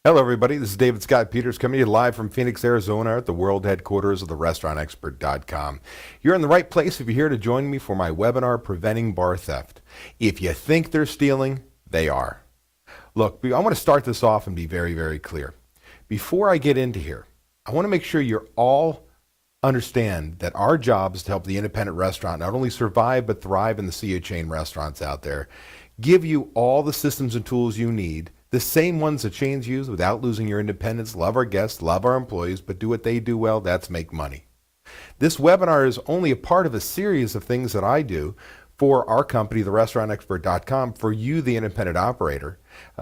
Hello, everybody. This is David Scott Peters coming to you live from Phoenix, Arizona at the world headquarters of the restaurantexpert.com. You're in the right place if you're here to join me for my webinar, Preventing Bar Theft. If you think they're stealing, they are. Look, I want to start this off and be very, very clear. Before I get into here, I want to make sure you're all understand that our job is to help the independent restaurant not only survive but thrive in the sea of chain restaurants out there. Give you all the systems and tools you need, the same ones that chains use without losing your independence. Love our guests, love our employees, but do what they do well, that's make money. This webinar is only a part of a series of things that I do for our company, therestaurantexpert.com, for you, the independent operator,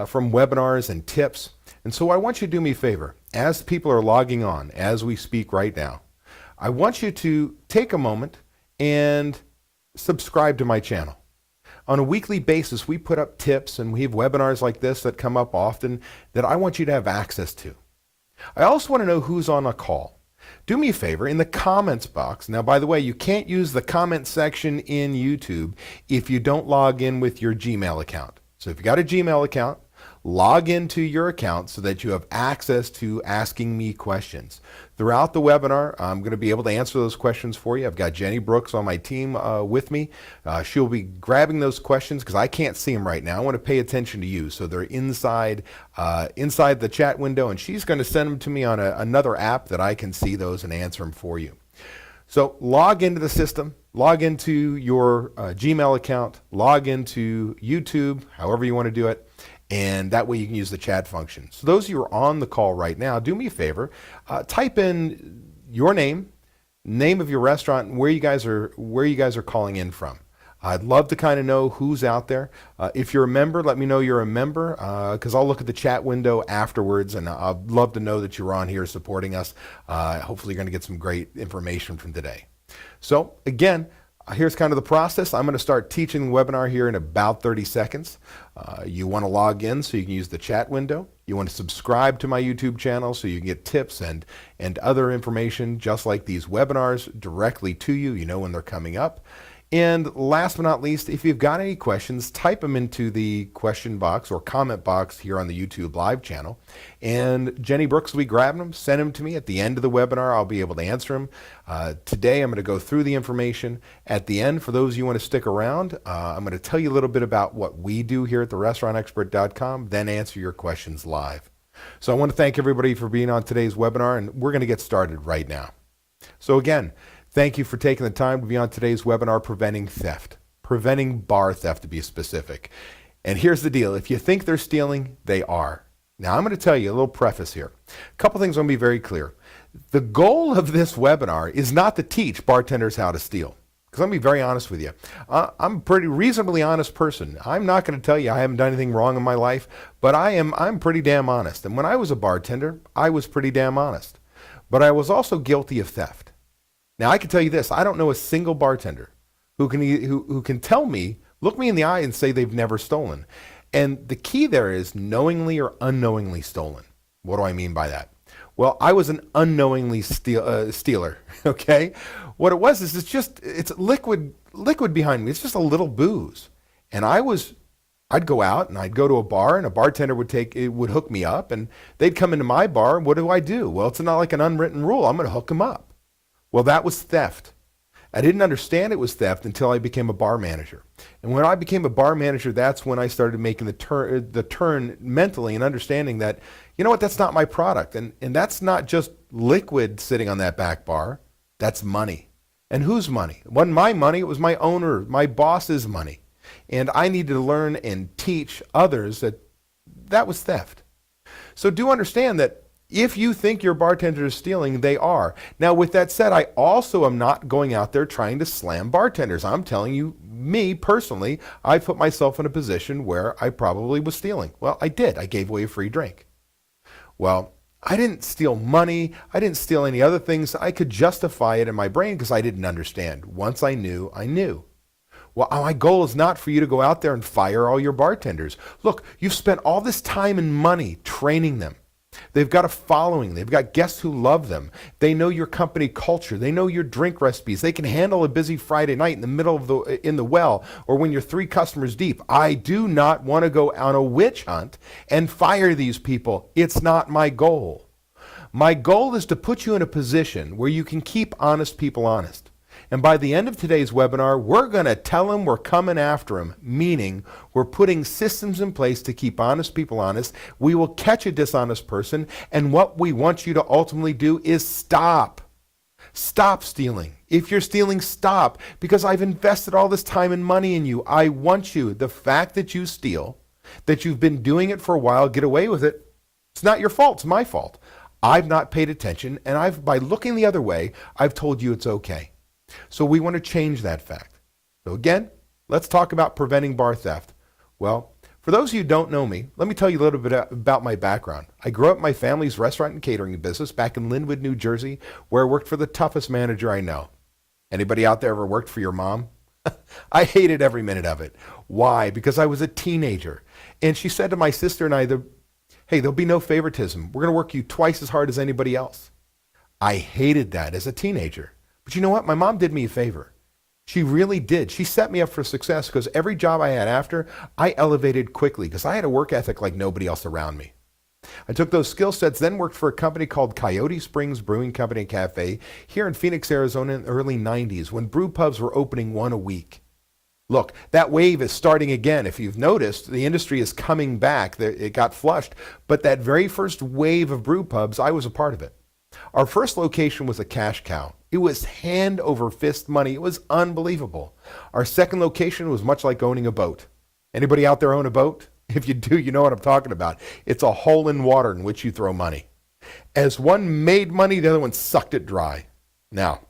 from webinars and tips. And so I want you to do me a favor. As people are logging on, as we speak right now, I want you to take a moment and subscribe to my channel. On a weekly basis, we put up tips and we have webinars like this that come up often that I want you to have access to. I also want to know who's on a call. Do me a favor, in the comments box. Now, by the way, you can't use the comment section in YouTube if you don't log in with your Gmail account. So if you got a Gmail account, log into your account so that you have access to asking me questions. Throughout the webinar, I'm going to be able to answer those questions for you. I've got Jenny Brooks on my team with me. She'll be grabbing those questions because I can't see them right now. I want to pay attention to you. So they're inside the chat window, and she's going to send them to me on another app that I can see those and answer them for you. So log into the system, log into your Gmail account, log into YouTube, however you want to do it. And that way you can use the chat function. So those of you who are on the call right now, do me a favor, type in your name of your restaurant, and where you guys are calling in from. I'd love to kind of know who's out there. If you're a member, let me know you're a member, because I'll look at the chat window afterwards, and I'd love to know that you're on here supporting us. Hopefully you're going to get some great information from today. So again, here's kind of the process. I'm going to start teaching the webinar here in about 30 seconds. You want to log in so you can use the chat window. You want to subscribe to my YouTube channel so you can get tips and other information just like these webinars directly to you. You know when they're coming up. And last but not least, if you've got any questions, type them into the question box or comment box here on the YouTube live channel. And Jenny Brooks will be grabbing them, send them to me. At the end of the webinar, I'll be able to answer them. Today, I'm going to go through the information. At the end, for those of you who want to stick around, I'm going to tell you a little bit about what we do here at therestaurantexpert.com, then answer your questions live. So I want to thank everybody for being on today's webinar, and we're going to get started right now. So again, thank you for taking the time to be on today's webinar, Preventing Bar Theft to be specific. And here's the deal. If you think they're stealing, they are. Now, I'm going to tell you a little preface here. A couple things I want to be very clear. The goal of this webinar is not to teach bartenders how to steal. Because I'm going to be very honest with you. I'm a pretty reasonably honest person. I'm not going to tell you I haven't done anything wrong in my life, but I'm pretty damn honest. And when I was a bartender, I was pretty damn honest. But I was also guilty of theft. Now, I can tell you this. I don't know a single bartender who can tell me, look me in the eye and say they've never stolen. And the key there is knowingly or unknowingly stolen. What do I mean by that? Well, I was an unknowingly stealer, okay? What it was is it's liquid behind me. It's just a little booze. And I'd go out and I'd go to a bar and a bartender would hook me up and they'd come into my bar. What do? Well, it's not like an unwritten rule. I'm going to hook them up. Well, that was theft. I didn't understand it was theft until I became a bar manager. And when I became a bar manager, that's when I started making the turn mentally and understanding that, you know what, that's not my product. And that's not just liquid sitting on that back bar. That's money. And whose money? It wasn't my money. It was my owner, my boss's money. And I needed to learn and teach others that was theft. So do understand that if you think your bartender is stealing, they are. Now, with that said, I also am not going out there trying to slam bartenders. I'm telling you, me personally, I put myself in a position where I probably was stealing. Well, I did. I gave away a free drink. Well, I didn't steal money. I didn't steal any other things. I could justify it in my brain because I didn't understand. Once I knew, I knew. Well, my goal is not for you to go out there and fire all your bartenders. Look, you've spent all this time and money training them. They've got a following. They've got guests who love them. They know your company culture. They know your drink recipes. They can handle a busy Friday night in the middle of in the well, or when you're 3 customers deep. I do not want to go on a witch hunt and fire these people. It's not my goal. My goal is to put you in a position where you can keep honest people honest. And by the end of today's webinar, we're going to tell them we're coming after them, meaning we're putting systems in place to keep honest people honest. We will catch a dishonest person, and what we want you to ultimately do is stop. Stop stealing. If you're stealing, stop, because I've invested all this time and money in you. I want you. The fact that you steal, that you've been doing it for a while, get away with it, it's not your fault. It's my fault. I've not paid attention, and by looking the other way, I've told you it's okay. So we want to change that fact. So again, let's talk about preventing bar theft. Well, for those of you who don't know me, let me tell you a little bit about my background. I grew up in my family's restaurant and catering business back in Linwood, New Jersey, where I worked for the toughest manager I know. Anybody out there ever worked for your mom? I hated every minute of it. Why? Because I was a teenager. And she said to my sister and I, hey, there'll be no favoritism. We're going to work you twice as hard as anybody else. I hated that as a teenager. But you know what? My mom did me a favor. She really did. She set me up for success because every job I had after, I elevated quickly because I had a work ethic like nobody else around me. I took those skill sets, then worked for a company called Coyote Springs Brewing Company and Cafe here in Phoenix, Arizona in the early 90s when brew pubs were opening 1 a week. Look, that wave is starting again. If you've noticed, the industry is coming back. It got flushed. But that very first wave of brew pubs, I was a part of it. Our first location was a cash cow. It was hand over fist money. It was unbelievable. Our second location was much like owning a boat. Anybody out there own a boat? If you do, you know what I'm talking about. It's a hole in water in which you throw money. As one made money, the other one sucked it dry. Now,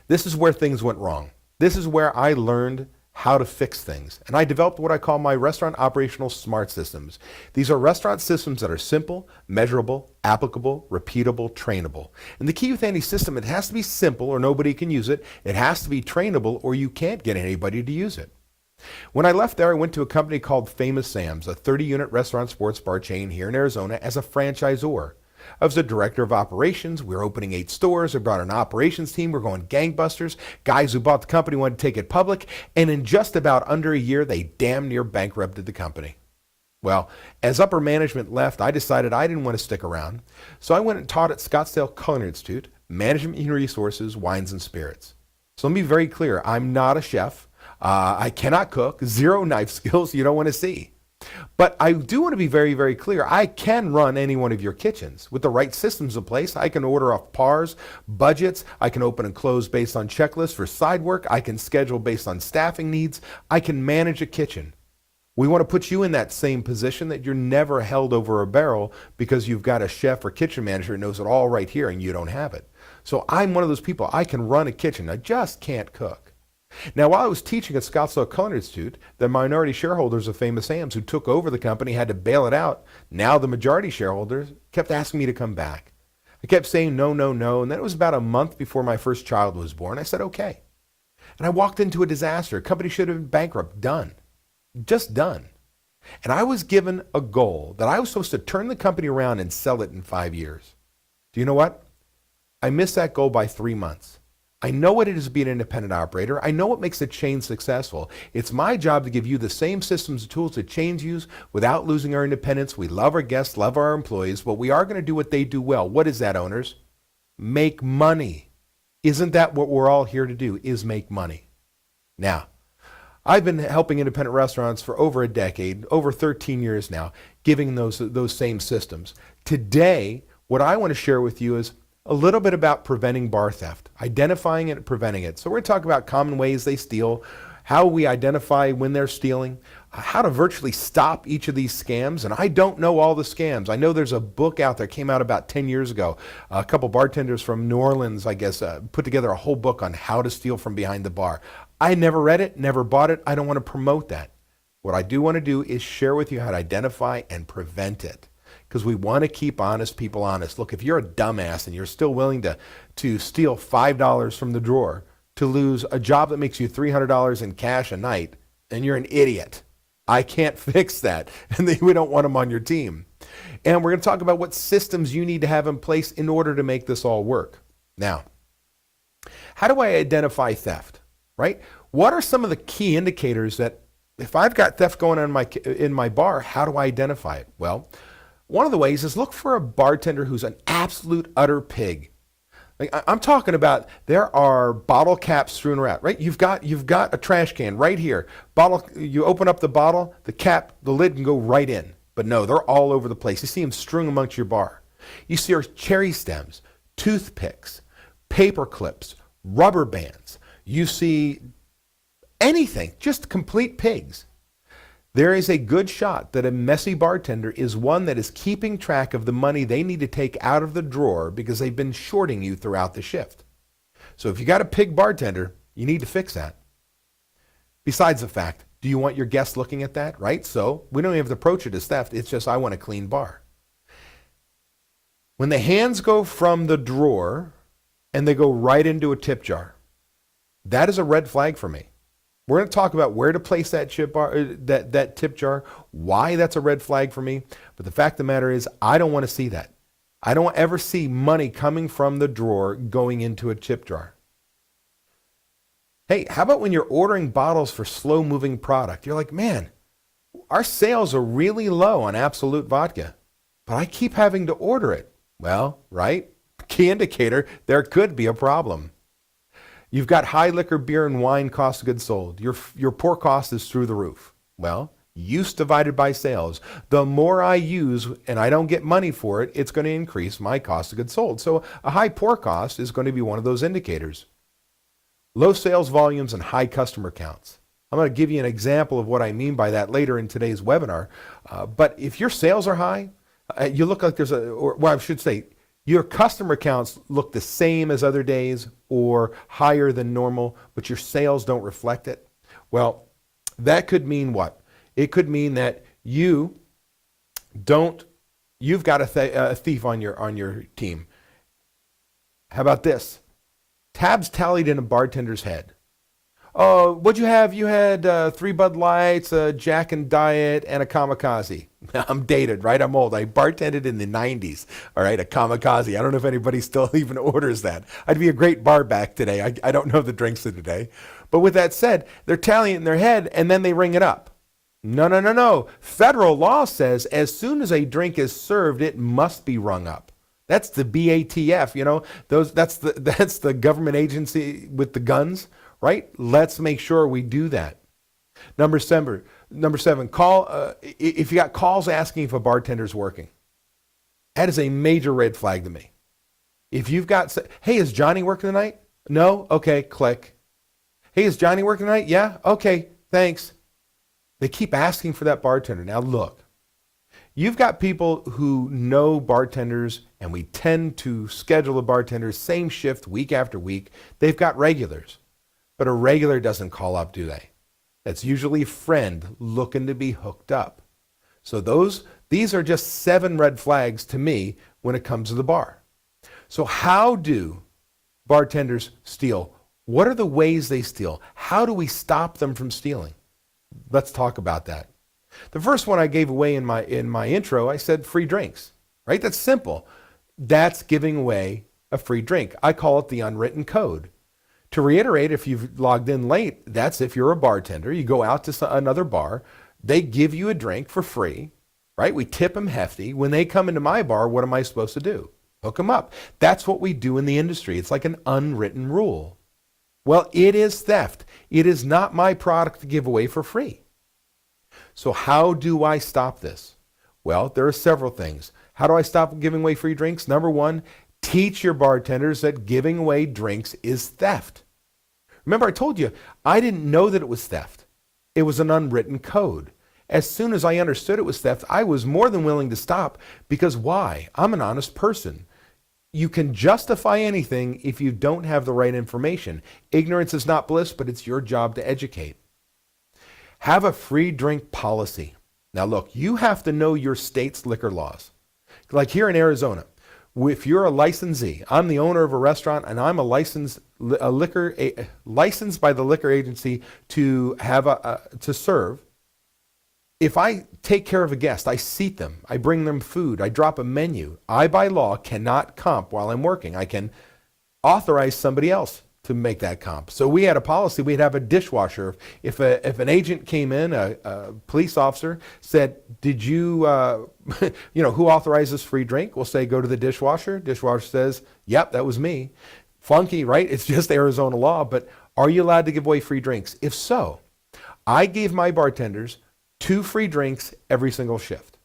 this is where things went wrong. This is where I learned how to fix things. And I developed what I call my restaurant operational smart systems. These are restaurant systems that are simple, measurable, applicable, repeatable, trainable. And the key with any system, it has to be simple or nobody can use it. It has to be trainable or you can't get anybody to use it. When I left there, I went to a company called Famous Sam's, a 30-unit restaurant sports bar chain here in Arizona as a franchisor. I was the director of operations. We were opening 8 stores. I brought an operations team. We're going gangbusters. Guys who bought the company wanted to take it public. And in just about under a year, they damn near bankrupted the company. Well, as upper management left, I decided I didn't want to stick around. So I went and taught at Scottsdale Culinary Institute, Management and Resources, Wines and Spirits. So let me be very clear. I'm not a chef. I cannot cook. 0 knife skills you don't want to see. But I do want to be very, very clear. I can run any one of your kitchens. With the right systems in place, I can order off PARs, budgets. I can open and close based on checklists for side work. I can schedule based on staffing needs. I can manage a kitchen. We want to put you in that same position that you're never held over a barrel because you've got a chef or kitchen manager who knows it all right here and you don't have it. So I'm one of those people. I can run a kitchen. I just can't cook. Now, while I was teaching at Scottsdale Culinary Institute, the minority shareholders of Famous Sam's who took over the company had to bail it out. Now the majority shareholders kept asking me to come back. I kept saying no, no, no, and then it was about a month before my first child was born. I said, okay. And I walked into a disaster. A company should have been bankrupt. Done. Just done. And I was given a goal that I was supposed to turn the company around and sell it in 5 years. Do you know what? I missed that goal by 3 months. I know what it is to be an independent operator. I know what makes a chain successful. It's my job to give you the same systems and tools that chains use without losing our independence. We love our guests, love our employees, but we are going to do what they do well. What is that, owners? Make money. Isn't that what we're all here to do, is make money? Now, I've been helping independent restaurants for over a decade, over 13 years now, giving those same systems. Today, what I want to share with you is a little bit about preventing bar theft, identifying it and preventing it. So we're going to talk about common ways they steal, how we identify when they're stealing, how to virtually stop each of these scams. And I don't know all the scams. I know there's a book out there, came out about 10 years ago. A couple bartenders from New Orleans, I guess, put together a whole book on how to steal from behind the bar. I never read it, never bought it. I don't want to promote that. What I do want to do is share with you how to identify and prevent it. Because we want to keep honest people honest. Look, if you're a dumbass and you're still willing to steal $5 from the drawer to lose a job that makes you $300 in cash a night, then you're an idiot. I can't fix that. And we don't want them on your team. And we're going to talk about what systems you need to have in place in order to make this all work. Now, how do I identify theft, right? What are some of the key indicators that if I've got theft going on in my bar, how do I identify it? Well, one of the ways is look for a bartender who's an absolute utter pig. Like I'm talking about, there are bottle caps strewn around, right? You've got a trash can right here. Bottle, you open up the bottle, the cap, the lid can go right in. But no, they're all over the place. You see them strewn amongst your bar. You see our cherry stems, toothpicks, paper clips, rubber bands. You see anything, just complete pigs. There is a good shot that a messy bartender is one that is keeping track of the money they need to take out of the drawer because they've been shorting you throughout the shift. So if you got a pig bartender, you need to fix that. Besides the fact, do you want your guests looking at that, right? So we don't even have to approach it as theft. It's just, I want a clean bar. When the hands go from the drawer and they go right into a tip jar, that is a red flag for me. We're going to talk about where to place that that tip jar, why that's a red flag for me. But the fact of the matter is, I don't want to see that. I don't ever see money coming from the drawer going into a tip jar. Hey, how about when you're ordering bottles for slow-moving product? You're like, man, our sales are really low on Absolute vodka, but I keep having to order it. Well, right? Key indicator, there could be a problem. You've got high liquor, beer, and wine cost of goods sold. Your pour cost is through the roof. Well, use divided by sales. The more I use and I don't get money for it, it's going to increase my cost of goods sold. So a high pour cost is going to be one of those indicators. Low sales volumes and high customer counts. I'm going to give you an example of what I mean by that later in today's webinar. But if your sales are high, you look like I should say, your customer counts look the same as other days or higher than normal, but your sales don't reflect it. Well, that could mean what? It could mean that you've got a thief on your team. How about this? Tabs tallied in a bartender's head. Oh, what'd you have? You had 3 Bud Lights, a Jack and Diet, and a Kamikaze. I'm dated, right? I'm old. I bartended in the 90s, all right, a Kamikaze. I don't know if anybody still even orders that. I'd be a great bar back today. I don't know the drinks of today. But with that said, they're tallying it in their head, and then they ring it up. No. Federal law says as soon as a drink is served, it must be rung up. That's the BATF, you know. That's the government agency with the guns. Right? Let's make sure we do that. Number seven, call if you got calls asking if a bartender's working. That is a major red flag to me. If you've got, hey, is Johnny working tonight? No? Okay, click. Hey, is Johnny working tonight? Yeah? Okay, thanks. They keep asking for that bartender. Now look, you've got people who know bartenders, and we tend to schedule the bartenders same shift week after week. They've got regulars. But a regular doesn't call up, do they? That's usually a friend looking to be hooked up. So these are just 7 red flags to me when it comes to the bar. So how do bartenders steal? What are the ways they steal? How do we stop them from stealing? Let's talk about that. The first one I gave away in my intro, I said free drinks, right? That's simple. That's giving away a free drink. I call it the unwritten code. To reiterate, if you've logged in late, that's if you're a bartender, you go out to another bar, they give you a drink for free, right? We tip them hefty. When they come into my bar, what am I supposed to do? Hook them up. That's what we do in the industry. It's like an unwritten rule. Well, it is theft. It is not my product to give away for free. So how do I stop this? Well, there are several things. How do I stop giving away free drinks? Number 1, teach your bartenders that giving away drinks is theft. Remember, I told you, I didn't know that it was theft. It was an unwritten code. As soon as I understood it was theft, I was more than willing to stop because why? I'm an honest person. You can justify anything if you don't have the right information. Ignorance is not bliss, but it's your job to educate. Have a free drink policy. Now look, you have to know your state's liquor laws. Like here in Arizona, if you're a licensee, I'm the owner of a restaurant and I'm licensed by the liquor agency to have to serve. If I take care of a guest, I seat them, I bring them food, I drop a menu, I by law cannot comp while I'm working. I can authorize somebody else to make that comp. So we had a policy, we'd have a dishwasher. If an agent came in, a police officer said, did you, who authorizes free drink? We'll say, go to the dishwasher. Dishwasher says, yep, that was me. Funky, right? It's just Arizona law, but are you allowed to give away free drinks? If so, I gave my bartenders 2 free drinks every single shift.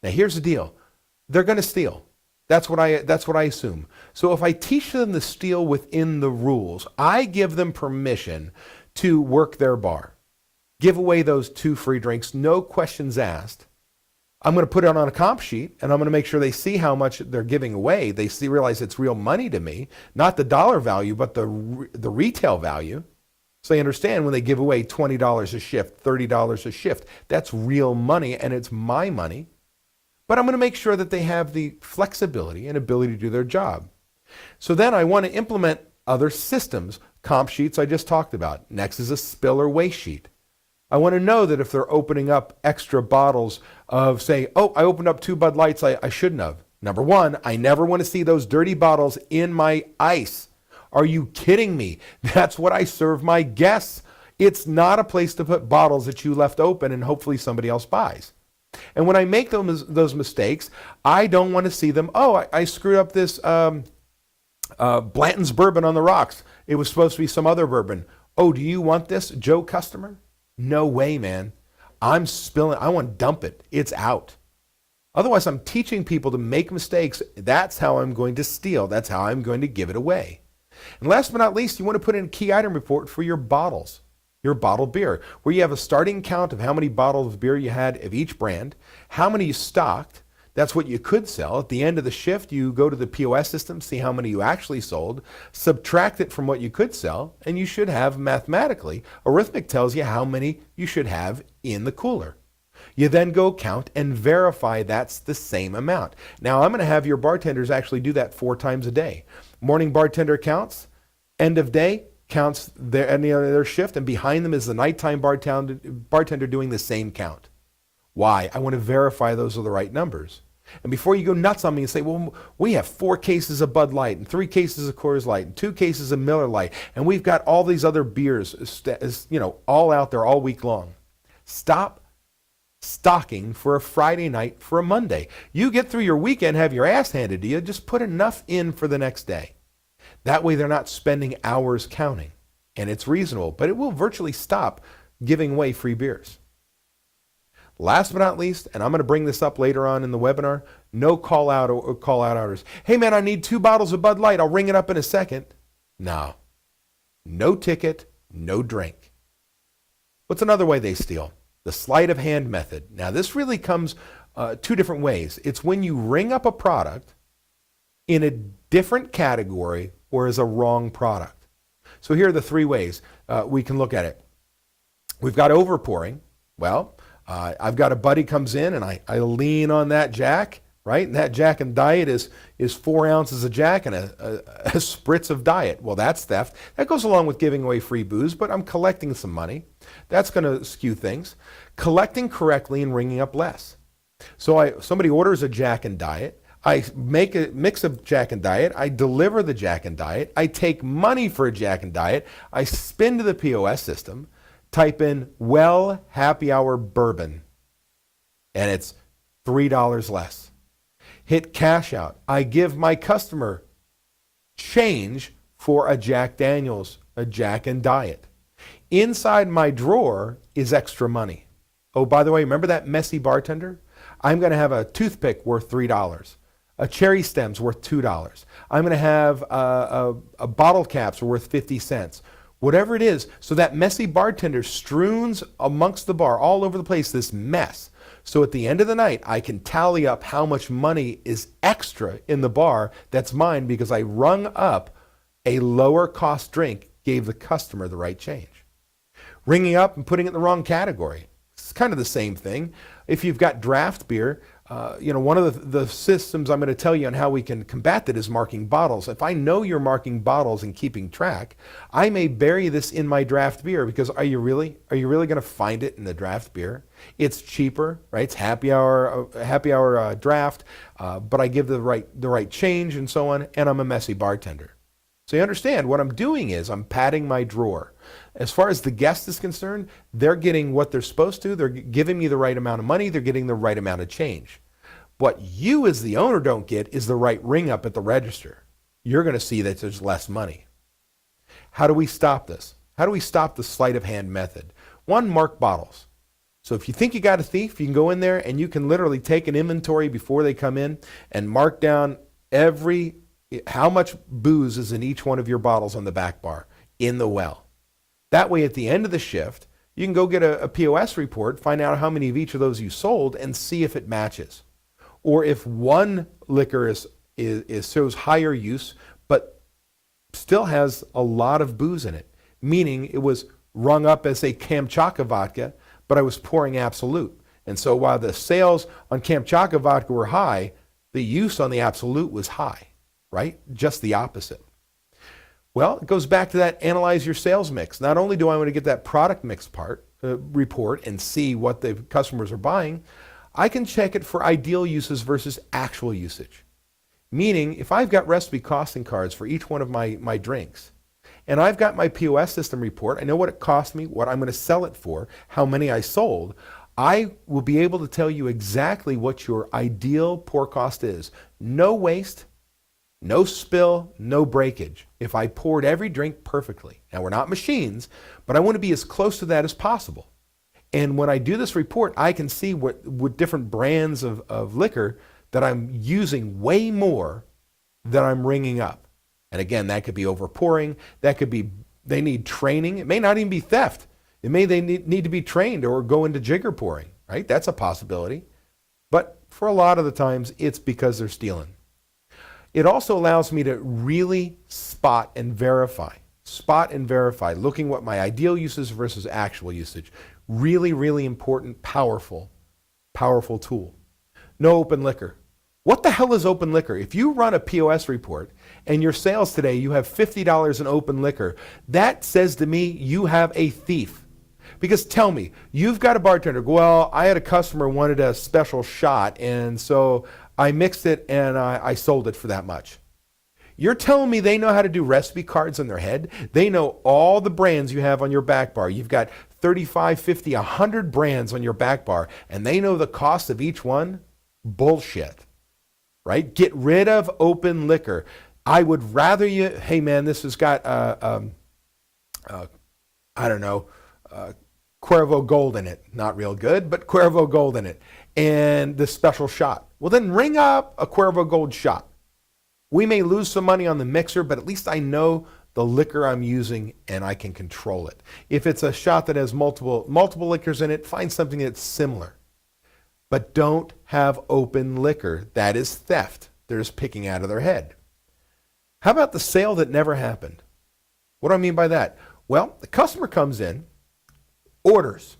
Now here's the deal. They're going to steal. That's what I assume. So if I teach them to steal within the rules, I give them permission to work their bar. Give away those 2 free drinks, no questions asked. I'm going to put it on a comp sheet, and I'm going to make sure they see how much they're giving away. They realize it's real money to me, not the dollar value, but the retail value. So they understand when they give away $20 a shift, $30 a shift, that's real money, and it's my money. But I'm going to make sure that they have the flexibility and ability to do their job. So then I want to implement other systems. Comp sheets I just talked about. Next is a spill or waste sheet. I want to know that if they're opening up extra bottles of, say, oh, I opened up 2 Bud Lights I shouldn't have. Number one, I never want to see those dirty bottles in my ice. Are you kidding me? That's what I serve my guests. It's not a place to put bottles that you left open and hopefully somebody else buys. And when I make those mistakes, I don't want to see them, oh, I screwed up this Blanton's bourbon on the rocks. It was supposed to be some other bourbon. Oh, do you want this, Joe customer? No way, man. I'm spilling. I want to dump it. It's out. Otherwise, I'm teaching people to make mistakes. That's how I'm going to steal. That's how I'm going to give it away. And last but not least, you want to put in a key item report for your bottles. Your bottled beer, where you have a starting count of how many bottles of beer you had of each brand, how many you stocked. That's what you could sell. At the end of the shift, you go to the POS system, see how many you actually sold, subtract it from what you could sell, and you should have mathematically, arithmetic tells you how many you should have in the cooler. You then go count and verify that's the same amount. Now, I'm going to have your bartenders actually do that 4 times a day. Morning bartender counts, end of day, counts their shift, and behind them is the nighttime bartender doing the same count. Why? I want to verify those are the right numbers. And before you go nuts on me and say, well, we have 4 cases of Bud Light and 3 cases of Coors Light and 2 cases of Miller Lite, and we've got all these other beers, all out there all week long. Stop stocking for a Friday night for a Monday. You get through your weekend, have your ass handed to you, just put enough in for the next day. That way they're not spending hours counting, and it's reasonable, but it will virtually stop giving away free beers. Last but not least, and I'm going to bring this up later on in the webinar, no call out orders. Hey man, I need 2 bottles of Bud Light. I'll ring it up in a second. No ticket, no drink. What's another way they steal? The sleight of hand method. Now this really comes 2 different ways. It's when you ring up a product in a different category or as a wrong product. So here are the 3 ways we can look at it. We've got overpouring. Well, I've got a buddy comes in and I lean on that Jack, right? And that Jack and Diet is 4 ounces of Jack and a spritz of Diet. Well, that's theft. That goes along with giving away free booze, but I'm collecting some money. That's going to skew things. Collecting correctly and ringing up less. So somebody orders a Jack and Diet. I make a mix of Jack and Diet. I deliver the Jack and Diet. I take money for a Jack and Diet. I spin to the POS system, type in well happy hour bourbon, and it's $3 less. Hit cash out. I give my customer change for a Jack Daniels, a Jack and Diet. Inside my drawer is extra money. Oh, by the way, remember that messy bartender? I'm going to have a toothpick worth $3. A cherry stem's worth $2. I'm going to have a bottle caps worth 50 cents. Whatever it is, so that messy bartender strews amongst the bar all over the place this mess. So at the end of the night, I can tally up how much money is extra in the bar that's mine because I rung up a lower cost drink, gave the customer the right change. Ringing up and putting it in the wrong category. It's kind of the same thing. If you've got draft beer, One of the systems I'm going to tell you on how we can combat that is marking bottles. If I know you're marking bottles and keeping track, I may bury this in my draft beer because are you really going to find it in the draft beer? It's cheaper, right? It's happy hour draft, but I give the right change and so on, and I'm a messy bartender. So you understand what I'm doing is I'm padding my drawer. As far as the guest is concerned, they're getting what they're supposed to. They're giving me the right amount of money. They're getting the right amount of change. What you as the owner don't get is the right ring up at the register. You're going to see that there's less money. How do we stop this? How do we stop the sleight of hand method? One, mark bottles. So if you think you got a thief, you can go in there and you can literally take an inventory before they come in and mark down how much booze is in each one of your bottles on the back bar in the well. That way, at the end of the shift, you can go get a POS report, find out how many of each of those you sold, and see if it matches. Or if one liquor shows higher use, but still has a lot of booze in it, meaning it was rung up as a Kamchatka vodka, but I was pouring Absolute. And so while the sales on Kamchatka vodka were high, the use on the Absolute was high, right? Just the opposite. Well, it goes back to that analyze your sales mix. Not only do I want to get that product mix report and see what the customers are buying, I can check it for ideal uses versus actual usage. Meaning, if I've got recipe costing cards for each one of my drinks, and I've got my POS system report, I know what it cost me, what I'm going to sell it for, how many I sold, I will be able to tell you exactly what your ideal pour cost is. No waste, no spill, no breakage. If I poured every drink perfectly. Now, we're not machines, but I want to be as close to that as possible. And when I do this report, I can see what different brands of liquor that I'm using way more than I'm ringing up. And again, that could be overpouring. That could be they need training. It may not even be theft. They need to be trained or go into jigger pouring, right? That's a possibility. But for a lot of the times, it's because they're stealing. It also allows me to really spot and verify, looking what my ideal usage versus actual usage. Really, really important, powerful tool. No open liquor. What the hell is open liquor? If you run a POS report and your sales today, you have $50 in open liquor, that says to me you have a thief. Because tell me, you've got a bartender. Well, I had a customer wanted a special shot, and so I mixed it and I sold it for that much. You're telling me they know how to do recipe cards in their head? They know all the brands you have on your back bar. You've got 35, 50, 100 brands on your back bar, and they know the cost of each one? Bullshit, right? Get rid of open liquor. I would rather you, hey man, this has got, Cuervo Gold in it. Not real good, but Cuervo Gold in it. And the special shot. Well, then ring up a Cuervo Gold shot. We may lose some money on the mixer, but at least I know the liquor I'm using and I can control it. If it's a shot that has multiple liquors in it, find something that's similar. But don't have open liquor. That is theft. They're just picking out of their head. How about the sale that never happened? What do I mean by that? Well, the customer comes in, orders.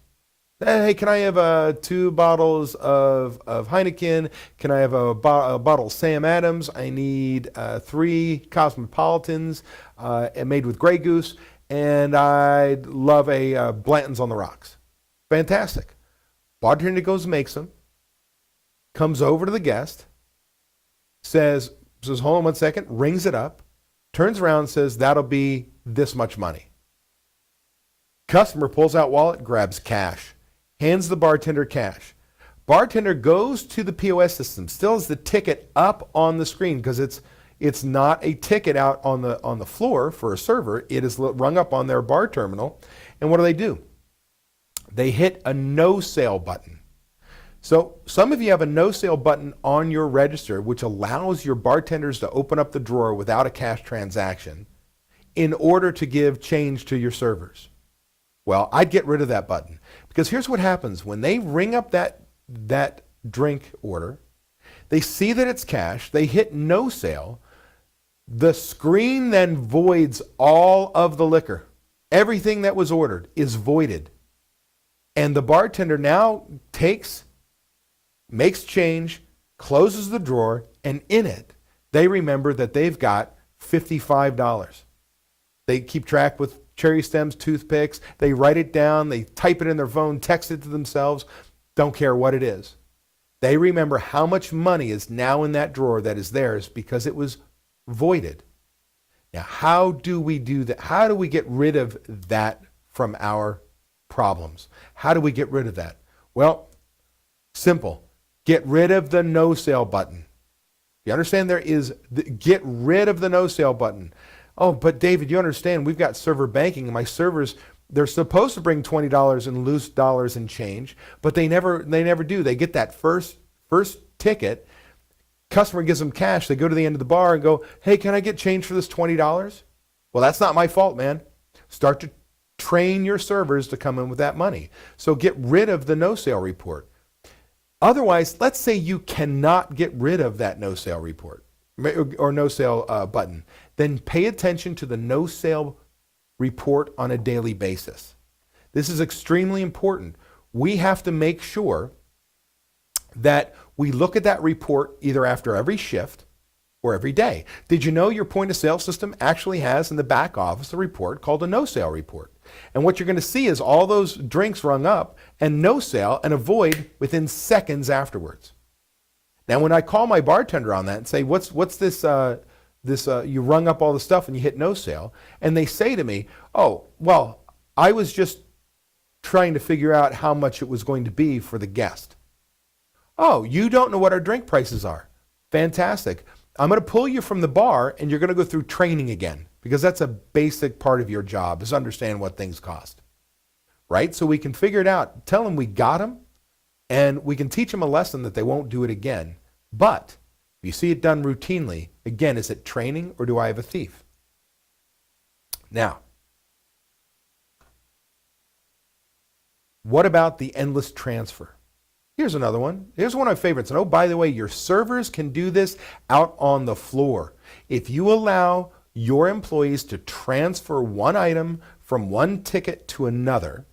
Hey, can I have 2 bottles of Heineken? Can I have a bottle of Sam Adams? I need 3 Cosmopolitans made with Grey Goose, and I'd love a Blanton's on the Rocks. Fantastic. Bartender goes and makes them, comes over to the guest, says, hold on one second, rings it up, turns around and says, that'll be this much money. Customer pulls out wallet, grabs cash. Hands the bartender cash. Bartender goes to the POS system, still has the ticket up on the screen because it's not a ticket out on the floor for a server. It is rung up on their bar terminal. And what do? They hit a no sale button. So some of you have a no sale button on your register, which allows your bartenders to open up the drawer without a cash transaction in order to give change to your servers. Well, I'd get rid of that button because here's what happens. When they ring up that drink order, they see that it's cash, they hit no sale, the screen then voids all of the liquor. Everything that was ordered is voided. And the bartender now takes makes change, closes the drawer, and in it, they remember that they've got $55. They keep track with cherry stems, toothpicks. They write it down. They type it in their phone, text it to themselves. Don't care what it is. They remember how much money is now in that drawer that is theirs because it was voided. Now, how do we do that? How do we get rid of that from our problems? How do we get rid of that? Well, simple. Get rid of the no sale button. You understand get rid of the no sale button. Oh, but David, you understand we've got server banking and my servers, they're supposed to bring $20 in loose dollars and change, but they never do. They get that first ticket. Customer gives them cash. They go to the end of the bar and go, hey, can I get change for this $20? Well, that's not my fault, man. Start to train your servers to come in with that money. So get rid of the no sale report. Otherwise, let's say you cannot get rid of that no sale report or no sale button. Then pay attention to the no sale report on a daily basis. This is extremely important. We have to make sure that we look at that report either after every shift or every day. Did you know your point of sale system actually has in the back office a report called a no sale report? And what you're going to see is all those drinks rung up and no sale and a void within seconds afterwards. Now, when I call my bartender on that and say, what's this, you rung up all the stuff and you hit no sale, and they say to me, oh, well, I was just trying to figure out how much it was going to be for the guest. Oh, you don't know what our drink prices are. Fantastic. I'm going to pull you from the bar and you're going to go through training again because that's a basic part of your job is understand what things cost, right? So we can figure it out, tell them we got them, and we can teach them a lesson that they won't do it again. But if you see it done routinely, again, is it training or do I have a thief? Now, what about the endless transfer? Here's another one. Here's one of my favorites. And oh, by the way, your servers can do this out on the floor. If you allow your employees to transfer one item from one ticket to another,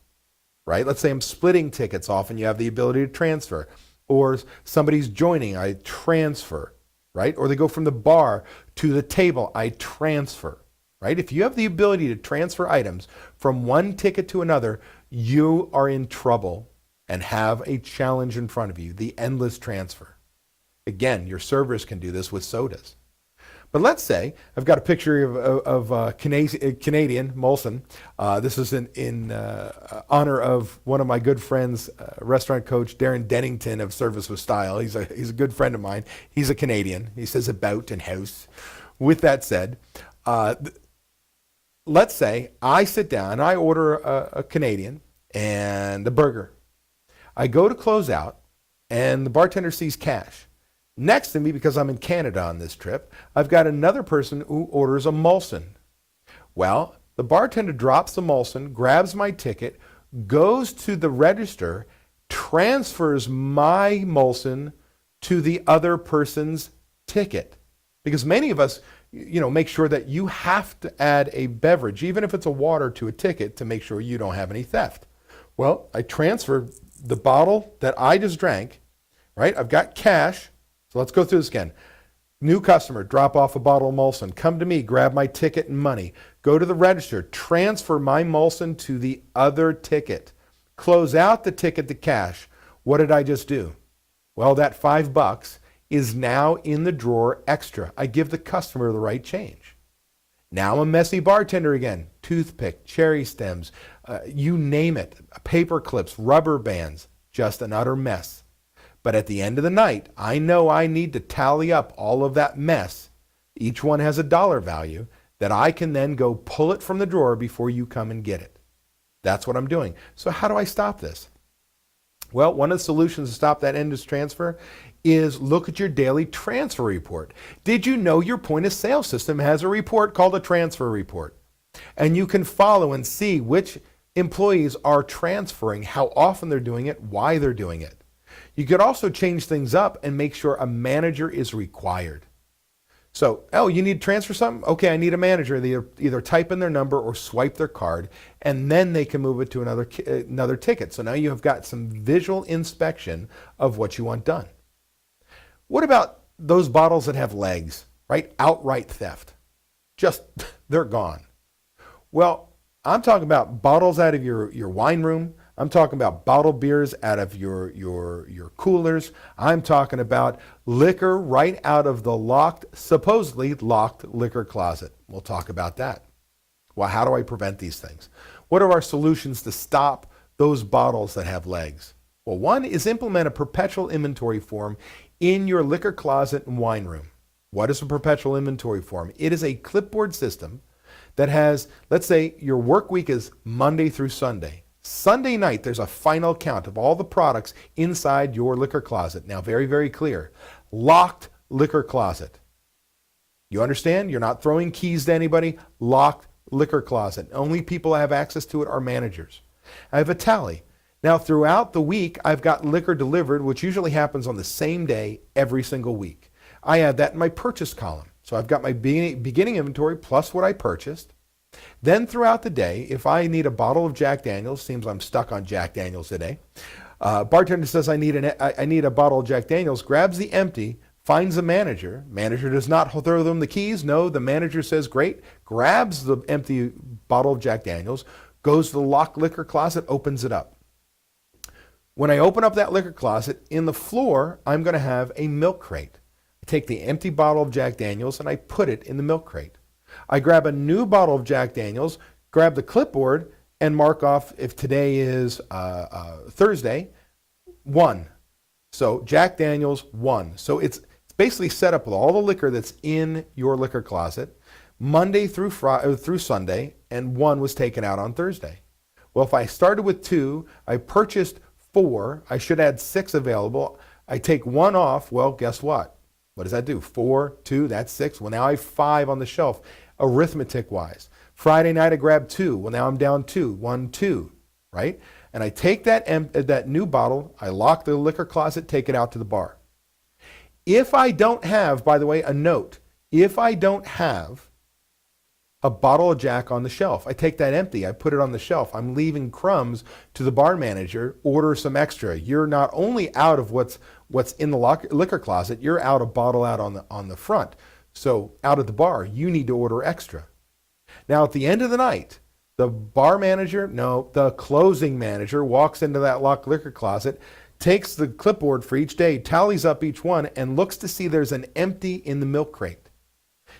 right? Let's say I'm splitting tickets. Often you have the ability to transfer. Or somebody's joining, I transfer, right? Or they go from the bar to the table, I transfer, right? If you have the ability to transfer items from one ticket to another, you are in trouble and have a challenge in front of you, the endless transfer. Again, your servers can do this with sodas. But let's say I've got a picture of Canadian Molson. This is in honor of one of my good friends, restaurant coach Darren Dennington of Service with Style. He's a good friend of mine. He's a Canadian. He says about and house. With that said, let's say I sit down and I order a Canadian and a burger. I go to close out, and the bartender sees cash. Next to me, because I'm in Canada on this trip, I've got another person who orders a Molson. Well, the bartender drops the Molson, grabs my ticket, goes to the register, transfers my Molson to the other person's ticket. Because many of us, make sure that you have to add a beverage, even if it's a water, to a ticket to make sure you don't have any theft. Well, I transfer the bottle that I just drank, right? I've got cash. So let's go through this again. New customer, drop off a bottle of Molson. Come to me, grab my ticket and money. Go to the register, transfer my Molson to the other ticket. Close out the ticket to cash. What did I just do? Well, that $5 is now in the drawer extra. I give the customer the right change. Now I'm a messy bartender again. Toothpick, cherry stems, you name it. Paper clips, rubber bands, just an utter mess. But at the end of the night, I know I need to tally up all of that mess. Each one has a dollar value that I can then go pull it from the drawer before you come and get it. That's what I'm doing. So how do I stop this? Well, one of the solutions to stop that endless transfer is look at your daily transfer report. Did you know your point of sale system has a report called a transfer report? And you can follow and see which employees are transferring, how often they're doing it, why they're doing it. You could also change things up and make sure a manager is required. So, oh, you need to transfer something? Okay, I need a manager. They either type in their number or swipe their card, and then they can move it to another ticket. So now you have got some visual inspection of what you want done. What about those bottles that have legs, right? Outright theft. Just, they're gone. Well, I'm talking about bottles out of your wine room. I'm talking about bottled beers out of your coolers. I'm talking about liquor right out of the supposedly locked liquor closet. We'll talk about that. Well, how do I prevent these things? What are our solutions to stop those bottles that have legs? Well, one is implement a perpetual inventory form in your liquor closet and wine room. What is a perpetual inventory form? It is a clipboard system that has, let's say your work week is Monday through Sunday. Sunday night, there's a final count of all the products inside your liquor closet. Now, very, very clear. Locked liquor closet. You understand? You're not throwing keys to anybody. Locked liquor closet. Only people that have access to it are managers. I have a tally. Now, throughout the week, I've got liquor delivered, which usually happens on the same day every single week. I add that in my purchase column. So I've got my beginning inventory plus what I purchased. Then throughout the day, if I need a bottle of Jack Daniels, seems I'm stuck on Jack Daniels today. Bartender says I need a bottle of Jack Daniels, grabs the empty, finds the manager. Manager does not throw them the keys. No, the manager says great, grabs the empty bottle of Jack Daniels, goes to the locked liquor closet, opens it up. When I open up that liquor closet, in the floor, I'm going to have a milk crate. I take the empty bottle of Jack Daniels and I put it in the milk crate. I grab a new bottle of Jack Daniels, grab the clipboard, and mark off, if today is Thursday, 1. So Jack Daniels, 1. So it's basically set up with all the liquor that's in your liquor closet, Monday through Sunday, and 1 was taken out on Thursday. Well, if I started with 2, I purchased 4, I should add 6 available. I take 1 off, well, guess what? What does that do? 4, 2, that's 6. Well, now I have 5 on the shelf, arithmetic-wise. Friday night, I grabbed 2. Well, now I'm down 2. 1, 2, right? And I take that new bottle, I lock the liquor closet, take it out to the bar. If I don't have, by the way, a note, if I don't have a bottle of Jack on the shelf, I take that empty, I put it on the shelf. I'm leaving crumbs to the bar manager, order some extra. You're not only out of what's in the liquor closet, you're out a bottle out on the front. So out at the bar, you need to order extra. Now at the end of the night, the closing manager walks into that locked liquor closet, takes the clipboard for each day, tallies up each one, and looks to see there's an empty in the milk crate.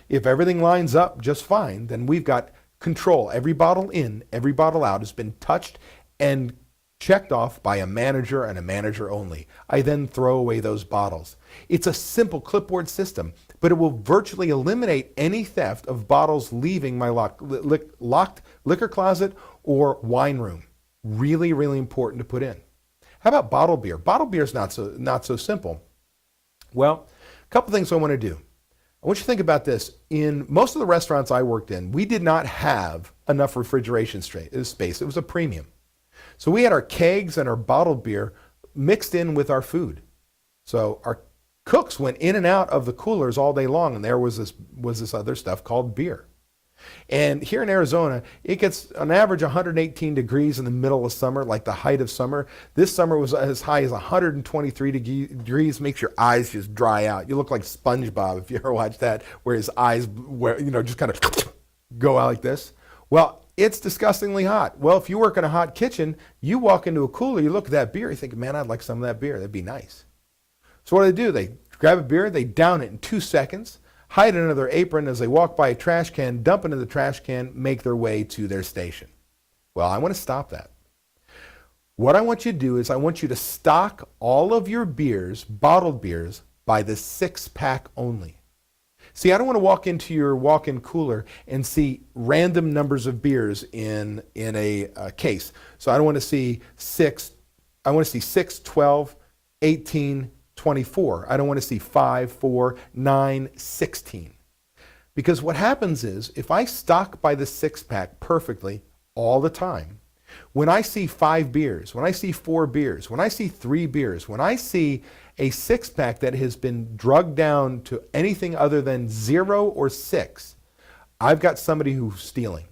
If everything lines up just fine, then we've got control. Every bottle in, every bottle out has been touched and checked off by a manager and a manager only. I then throw away those bottles. It's a simple clipboard system, but it will virtually eliminate any theft of bottles leaving my locked liquor closet or wine room. Really, really important to put in. How about bottled beer? Bottled beer is not so simple. Well, a couple things I want to do. I want you to think about this. In most of the restaurants I worked in, we did not have enough refrigeration space. It was a premium. So we had our kegs and our bottled beer mixed in with our food. So our cooks went in and out of the coolers all day long, and there was this other stuff called beer. And here in Arizona, it gets on average 118 degrees in the middle of summer, like the height of summer. This summer was as high as 123 degrees, makes your eyes just dry out. You look like SpongeBob if you ever watch that, where his eyes, just kind of go out like this. Well, it's disgustingly hot. Well, if you work in a hot kitchen, you walk into a cooler, you look at that beer, you think, man, I'd like some of that beer. That'd be nice. So what do? They grab a beer, they down it in 2 seconds, hide it under their apron as they walk by a trash can, dump it into the trash can, make their way to their station. Well, I want to stop that. What I want you to do is I want you to stock all of your beers, bottled beers, by the 6-pack only. See, I don't want to walk into your walk-in cooler and see random numbers of beers in a case. So I don't want to see 6. I want to see 6, 12, 18, 24. I don't want to see 5, 4, 9, 16. Because what happens is, if I stock by the 6-pack perfectly all the time, When I see 5 beers, when I see 4 beers, when I see 3 beers, when I see a 6-pack that has been drugged down to anything other than 0 or 6, I've got somebody who's stealing.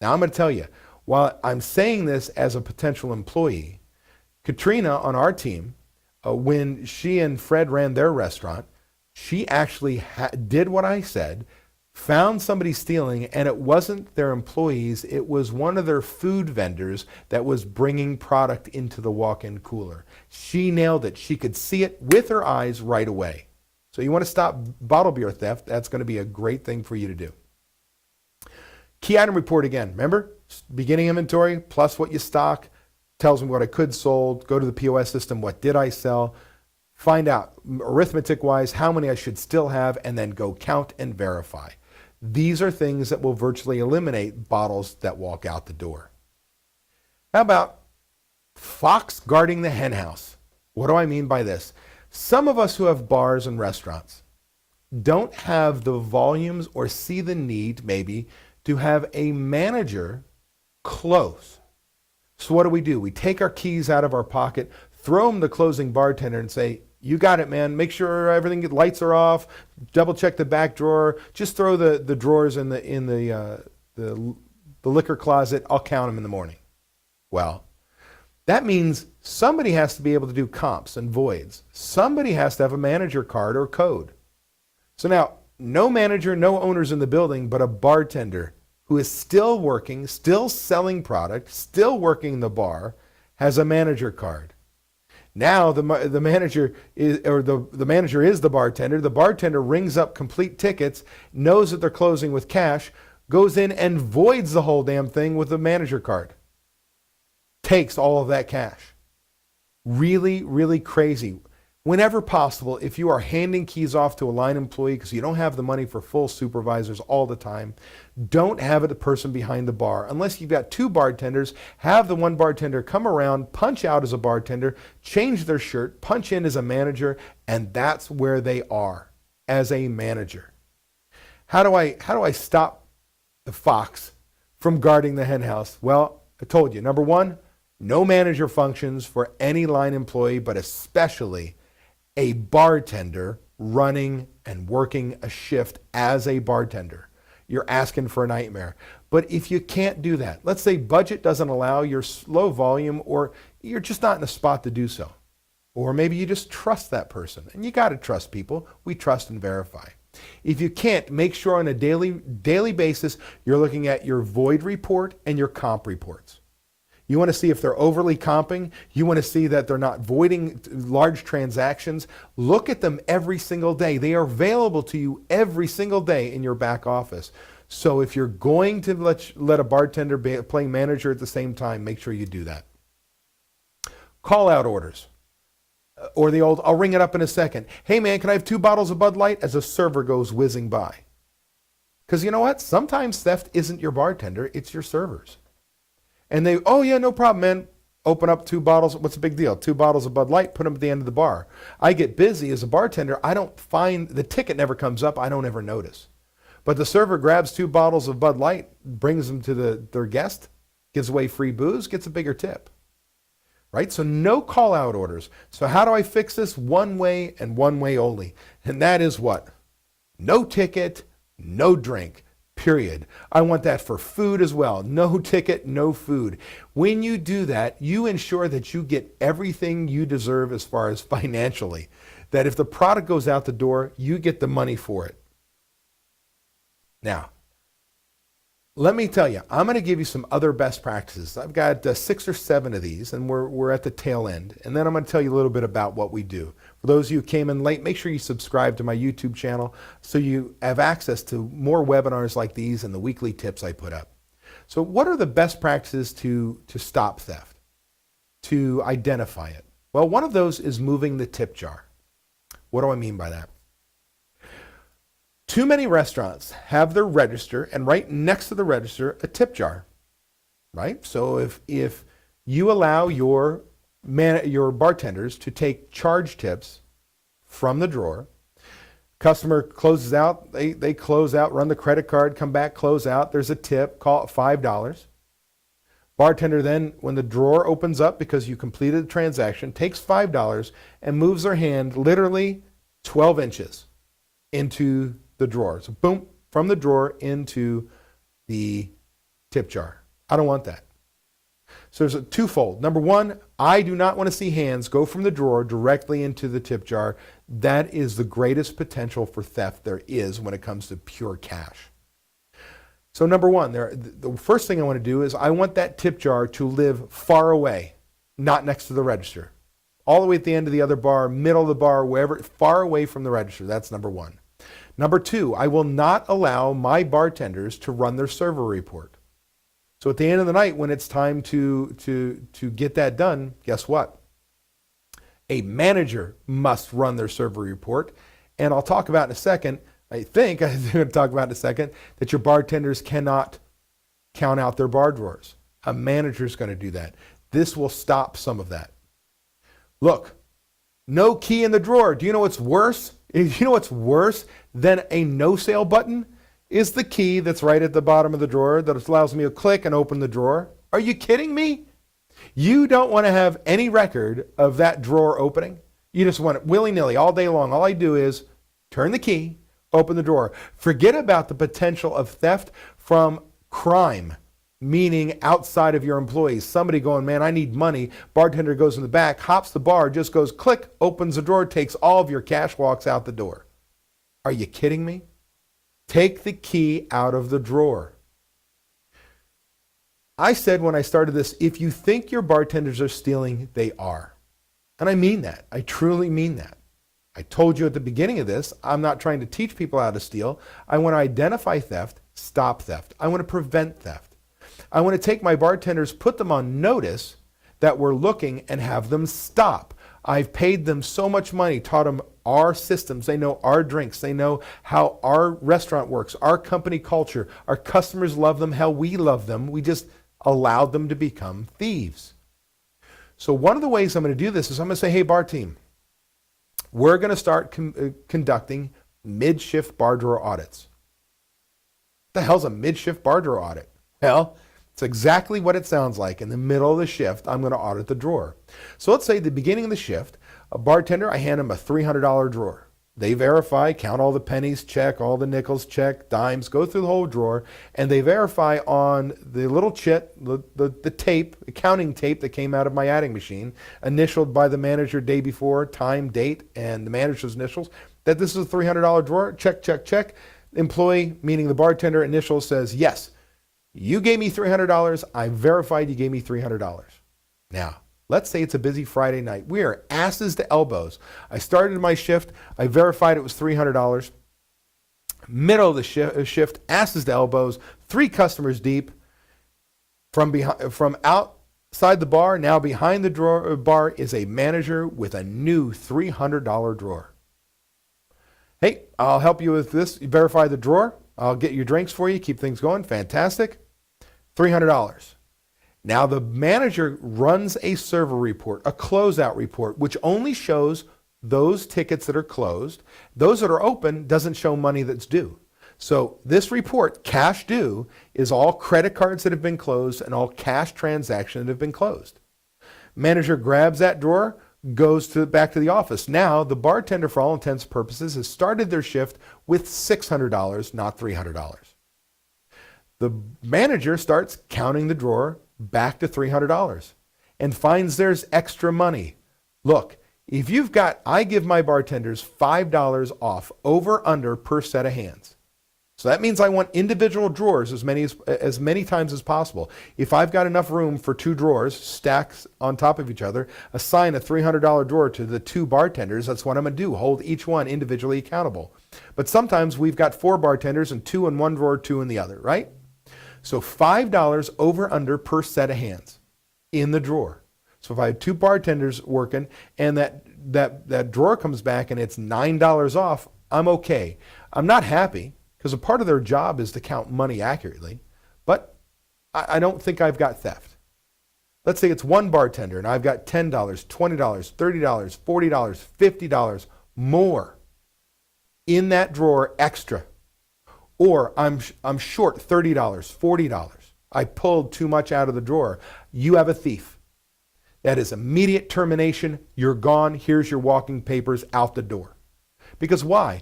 Now I'm going to tell you, while I'm saying this as a potential employee, Katrina on our team, when she and Fred ran their restaurant, she actually did what I said, found somebody stealing, and it wasn't their employees, it was one of their food vendors that was bringing product into the walk-in cooler. She nailed it. She could see it with her eyes right away. So you want to stop bottle beer theft, that's going to be a great thing for you to do. Key item report again. Remember, beginning inventory plus what you stock, tells me what I could sold, go to the POS system, what did I sell, find out arithmetic-wise how many I should still have, and then go count and verify. These are things that will virtually eliminate bottles that walk out the door. How about fox guarding the hen house? What do I mean by this? Some of us who have bars and restaurants don't have the volumes or see the need maybe to have a manager close. So what do? We take our keys out of our pocket, throw them to the closing bartender and say, you got it, man. Make sure everything, lights are off. Double check the back drawer. Just throw the drawers in the liquor closet. I'll count them in the morning. Well, that means somebody has to be able to do comps and voids. Somebody has to have a manager card or code. So now, no manager, no owners in the building, but a bartender who is still working, still selling product, still working the bar, has a manager card. Now the manager is, or the manager is the bartender. The bartender rings up complete tickets, knows that they're closing with cash, goes in and voids the whole damn thing with the manager card. Takes all of that cash. Really, really crazy. Whenever possible, if you are handing keys off to a line employee because you don't have the money for full supervisors all the time, don't have it the person behind the bar. Unless you've got 2 bartenders, have the one bartender come around, punch out as a bartender, change their shirt, punch in as a manager, and that's where they are as a manager. How do I stop the fox from guarding the hen house? Well, I told you, number 1, no manager functions for any line employee, but especially a bartender running and working a shift as a bartender. You're asking for a nightmare. But if you can't do that, let's say budget doesn't allow, you're low volume, or you're just not in a spot to do so. Or maybe you just trust that person. And you got to trust people. We trust and verify. If you can't, make sure on a daily basis you're looking at your void report and your comp reports. You want to see if they're overly comping. You want to see that they're not voiding large transactions. Look at them every single day. They are available to you every single day in your back office. So if you're going to let a bartender play manager at the same time, make sure you do that. Call out orders. Or the old, I'll ring it up in a second. Hey man, can I have 2 bottles of Bud Light? As a server goes whizzing by. Because you know what? Sometimes theft isn't your bartender, it's your servers. And they, oh yeah, no problem, man. Open up 2 bottles. What's the big deal? 2 bottles of Bud Light, put them at the end of the bar. I get busy as a bartender. I don't find, the ticket never comes up. I don't ever notice. But the server grabs 2 bottles of Bud Light, brings them to their guest, gives away free booze, gets a bigger tip. Right? So no call out orders. So how do I fix this? One way and one way only. And that is what? No ticket, no drink. Period. I want that for food as well. No ticket, no food. When you do that, you ensure that you get everything you deserve as far as financially. That if the product goes out the door, you get the money for it. Now, let me tell you, I'm going to give you some other best practices. I've got 6 or 7 of these, and we're at the tail end. And then I'm going to tell you a little bit about what we do. For those of you who came in late, make sure you subscribe to my YouTube channel so you have access to more webinars like these and the weekly tips I put up. So what are the best practices to stop theft, to identify it? Well, one of those is moving the tip jar. What do I mean by that? Too many restaurants have their register, and right next to the register, a tip jar, right? So if you allow your bartenders to take charge tips from the drawer, customer closes out, they close out, run the credit card, come back, close out, there's a tip, call it $5. Bartender then, when the drawer opens up because you completed the transaction, takes $5 and moves their hand literally 12 inches into the drawer. So boom, from the drawer into the tip jar. I don't want that. So there's a twofold. Number one, I do not want to see hands go from the drawer directly into the tip jar. That is the greatest potential for theft there is when it comes to pure cash. So number one, the first thing I want to do is I want that tip jar to live far away, not next to the register. All the way at the end of the other bar, middle of the bar, wherever, far away from the register. That's number one. Number two, I will not allow my bartenders to run their server report. So at the end of the night, when it's time to get that done, guess what? A manager must run their server report. And I'll talk about in a second, I'm going to talk about in a second, that your bartenders cannot count out their bar drawers. A manager is going to do that. This will stop some of that. Look, no key in the drawer. Do you know what's worse? You know what's worse than a no sale button? Is the key that's right at the bottom of the drawer that allows me to click and open the drawer. Are you kidding me? You don't want to have any record of that drawer opening. You just want it willy-nilly all day long. All I do is turn the key, open the drawer. Forget about the potential of theft from crime, meaning outside of your employees. Somebody going, man, I need money. Bartender goes in the back, hops the bar, just goes click, opens the drawer, takes all of your cash, walks out the door. Are you kidding me? Take the key out of the drawer. I said when I started this, if you think your bartenders are stealing, they are. And I mean that. I truly mean that. I told you at the beginning of this, I'm not trying to teach people how to steal. I want to identify theft, stop theft. I want to prevent theft. I want to take my bartenders, put them on notice that we're looking and have them stop. I've paid them so much money, taught them our systems. They know our drinks. They know how our restaurant works, our company culture. Our customers love them, how we love them. We just allowed them to become thieves. So one of the ways I'm going to do this is I'm going to say, hey, bar team, we're going to start conducting mid-shift bar drawer audits. What the hell's a mid-shift bar drawer audit? Well, it's exactly what it sounds like. In the middle of the shift, I'm going to audit the drawer. So let's say at the beginning of the shift, a bartender, I hand him a $300 drawer. They verify, count all the pennies, check all the nickels, check dimes, go through the whole drawer, and they verify on the little chit, the tape, the counting tape that came out of my adding machine, initialed by the manager day before, time, date, and the manager's initials, that this is a $300 drawer. Check, check, check. Employee, meaning the bartender, initial says, yes, you gave me $300. I verified you gave me $300. Now, let's say it's a busy Friday night. We are asses to elbows. I started my shift. I verified it was $300. Middle of the shift, asses to elbows, 3 customers deep. From outside the bar, now behind the bar is a manager with a new $300 drawer. Hey, I'll help you with this. You verify the drawer. I'll get your drinks for you. Keep things going. Fantastic. $300. Now the manager runs a server report, a closeout report, which only shows those tickets that are closed. Those that are open doesn't show money that's due. So this report, cash due, is all credit cards that have been closed and all cash transactions that have been closed. Manager grabs that drawer, goes back to the office. Now the bartender, for all intents and purposes, has started their shift with $600, not $300. The manager starts counting the drawer back to $300 and finds there's extra money. Look, if you've got, I give my bartenders $5 off over under per set of hands. So that means I want individual drawers as many times as possible. If I've got enough room for 2 drawers stacked on top of each other, assign a $300 drawer to the 2 bartenders. That's what I'm going to do. Hold each one individually accountable. But sometimes we've got 4 bartenders and 2 in one drawer, 2 in the other, right? So $5 over under per set of hands in the drawer. So if I have 2 bartenders working and that drawer comes back and it's $9 off, I'm okay. I'm not happy because a part of their job is to count money accurately, but I don't think I've got theft. Let's say it's 1 bartender and I've got $10, $20, $30, $40, $50 more in that drawer extra. Or I'm short $30, $40. I pulled too much out of the drawer. You have a thief. That is immediate termination. You're gone. Here's your walking papers, out the door. Because why?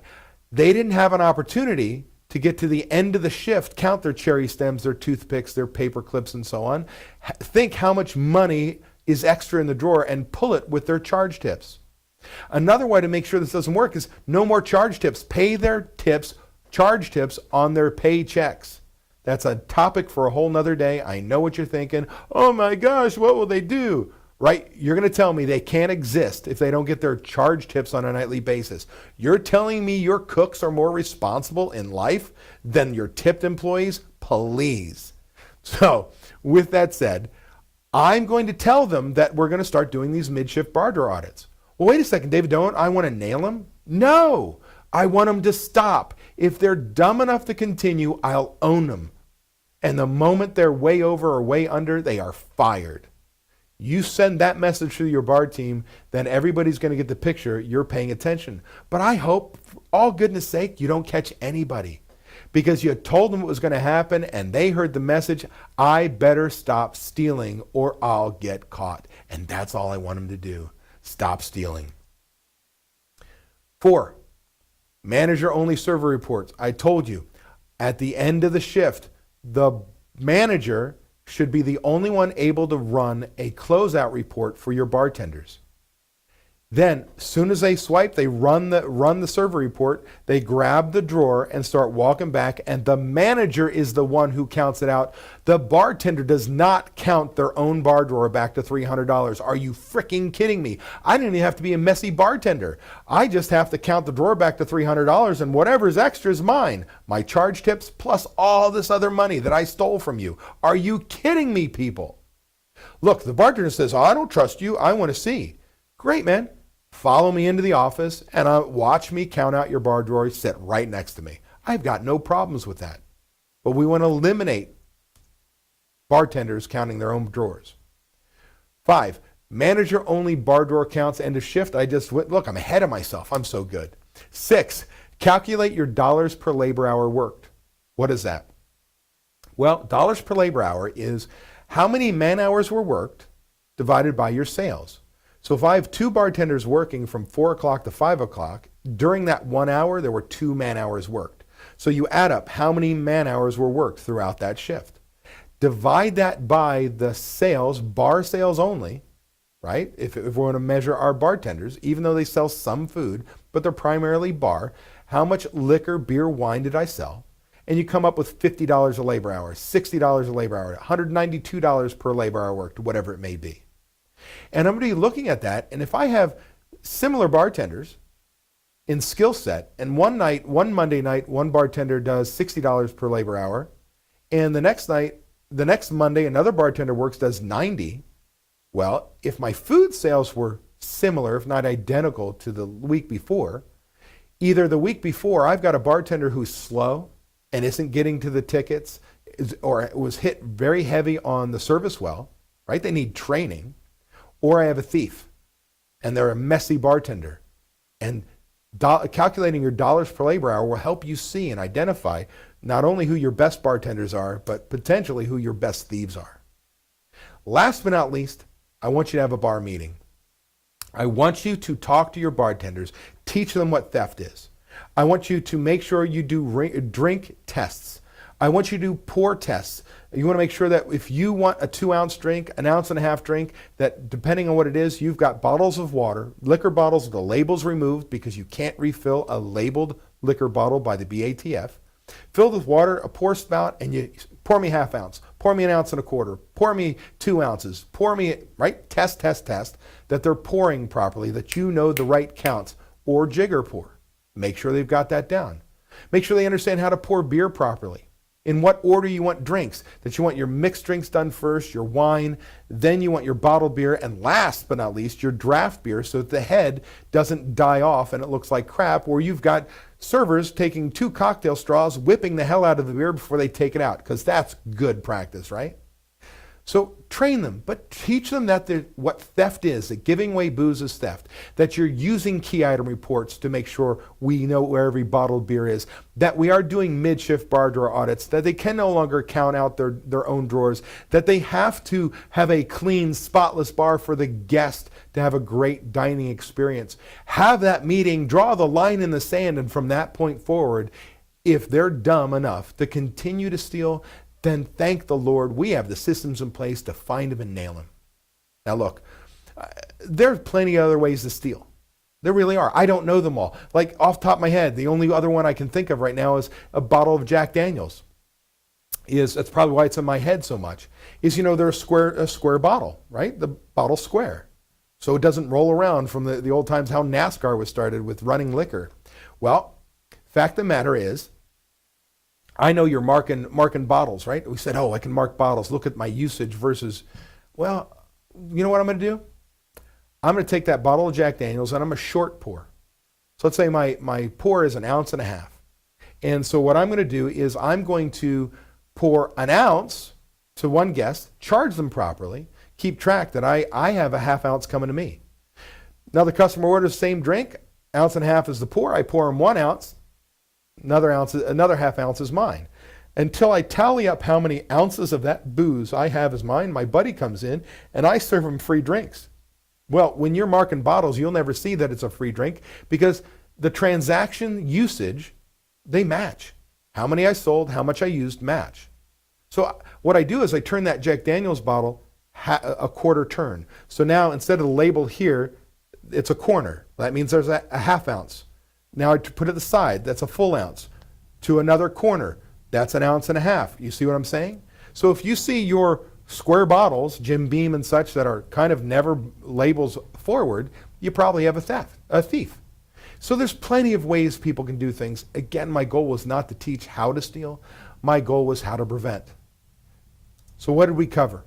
They didn't have an opportunity to get to the end of the shift, count their cherry stems, their toothpicks, their paper clips, and so on. Think how much money is extra in the drawer and pull it with their charge tips. Another way to make sure this doesn't work is no more charge tips. Pay their tips, charge tips on their paychecks. That's a topic for a whole nother day. I know what you're thinking. Oh my gosh, what will they do? Right? You're going to tell me they can't exist if they don't get their charge tips on a nightly basis. You're telling me your cooks are more responsible in life than your tipped employees? Please. So with that said, I'm going to tell them that we're going to start doing these mid-shift bar drawer audits. Well, wait a second, David, don't I want to nail them? No, I want them to stop. If they're dumb enough to continue, I'll own them. And the moment they're way over or way under, they are fired. You send that message to your bar team, then everybody's going to get the picture. You're paying attention. But I hope, for all goodness sake, you don't catch anybody because you told them what was going to happen and they heard the message, I better stop stealing or I'll get caught. And that's all I want them to do. Stop stealing. 4, manager-only server reports. I told you, at the end of the shift, the manager should be the only one able to run a closeout report for your bartenders. Then, as soon as they swipe, they run the server report, they grab the drawer and start walking back, and the manager is the one who counts it out. The bartender does not count their own bar drawer back to $300. Are you freaking kidding me? I don't even have to be a messy bartender. I just have to count the drawer back to $300, and whatever's extra is mine. My charge tips plus all this other money that I stole from you. Are you kidding me, people? Look, the bartender says, oh, I don't trust you. I want to see. Great, man. Follow me into the office and watch me count out your bar drawer. Sit right next to me. I've got no problems with that. But we want to eliminate bartenders counting their own drawers. 5, manager-only bar drawer counts end of shift. Look, I'm ahead of myself. I'm so good. 6, calculate your dollars per labor hour worked. What is that? Well, dollars per labor hour is how many man hours were worked divided by your sales. So if I have 2 bartenders working from 4 o'clock to 5 o'clock, during that 1 hour, there were 2 man hours worked. So you add up how many man hours were worked throughout that shift. Divide that by the sales, bar sales only, right? If we're going to measure our bartenders, even though they sell some food, but they're primarily bar, how much liquor, beer, wine did I sell? And you come up with $50 a labor hour, $60 a labor hour, $192 per labor hour worked, whatever it may be. And I'm going to be looking at that, and if I have similar bartenders in skill set, and one Monday night, one bartender does $60 per labor hour, and the next Monday, another bartender does $90. Well, if my food sales were similar, if not identical to the week before, either the week before I've got a bartender who's slow and isn't getting to the tickets, or was hit very heavy on the service well, right? They need training. Or I have a thief, and they're a messy bartender. And calculating your dollars per labor hour will help you see and identify not only who your best bartenders are, but potentially who your best thieves are. Last but not least, I want you to have a bar meeting. I want you to talk to your bartenders, teach them what theft is. I want you to make sure you do drink tests. I want you to do pour tests. You want to make sure that if you want a 2-ounce drink, an 1.5 ounce drink, that depending on what it is, you've got bottles of water, liquor bottles with the labels removed because you can't refill a labeled liquor bottle by the BATF. Filled with water, a pour spout, and you pour me 1/2 ounce, pour me 1.25 ounces, pour me 2 ounces, pour me, right? Test, that they're pouring properly, that you know the right counts, or jigger pour. Make sure they've got that down. Make sure they understand how to pour beer properly. In what order you want drinks, that you want your mixed drinks done first, your wine, then you want your bottled beer, and last but not least, your draft beer so that the head doesn't die off and it looks like crap, where you've got servers taking 2 cocktail straws, whipping the hell out of the beer before they take it out, because that's good practice, right? So train them, but teach them that what theft is, that giving away booze is theft, that you're using key item reports to make sure we know where every bottled beer is, that we are doing mid-shift bar drawer audits, that they can no longer count out their own drawers, that they have to have a clean, spotless bar for the guest to have a great dining experience. Have that meeting, draw the line in the sand, and from that point forward, if they're dumb enough to continue to steal, then thank the Lord we have the systems in place to find him and nail him. Now look, there's plenty of other ways to steal. There really are. I don't know them all. Like off the top of my head, the only other one I can think of right now is a bottle of Jack Daniels. That's probably why it's in my head so much. They're a square bottle, right? The bottle's square. So it doesn't roll around from the old times how NASCAR was started with running liquor. Well, fact of the matter is, I know you're marking bottles, right? We said, I can mark bottles. Look at my usage versus, well, you know what I'm going to do? I'm going to take that bottle of Jack Daniels and I'm going to short pour. So let's say my pour is 1.5 ounces. And so what I'm going to do is I'm going to pour 1 ounce to one guest, charge them properly, keep track that I have a 1/2 ounce coming to me. Now the customer orders the same drink, 1.5 ounces is the pour. I pour him 1 ounce. Another 1/2 ounce is mine. Until I tally up how many ounces of that booze I have as mine, my buddy comes in and I serve him free drinks. Well, when you're marking bottles, you'll never see that it's a free drink because the transaction usage, they match. How many I sold, how much I used match. So what I do is I turn that Jack Daniels bottle a quarter turn. So now instead of the label here, it's a corner. That means there's a 1/2 ounce. Now I put it aside, that's a full ounce. To another corner, that's 1.5 ounces. You see what I'm saying? So if you see your square bottles, Jim Beam and such, that are kind of never labels forward, you probably have a thief. So there's plenty of ways people can do things. Again, my goal was not to teach how to steal. My goal was how to prevent. So what did we cover?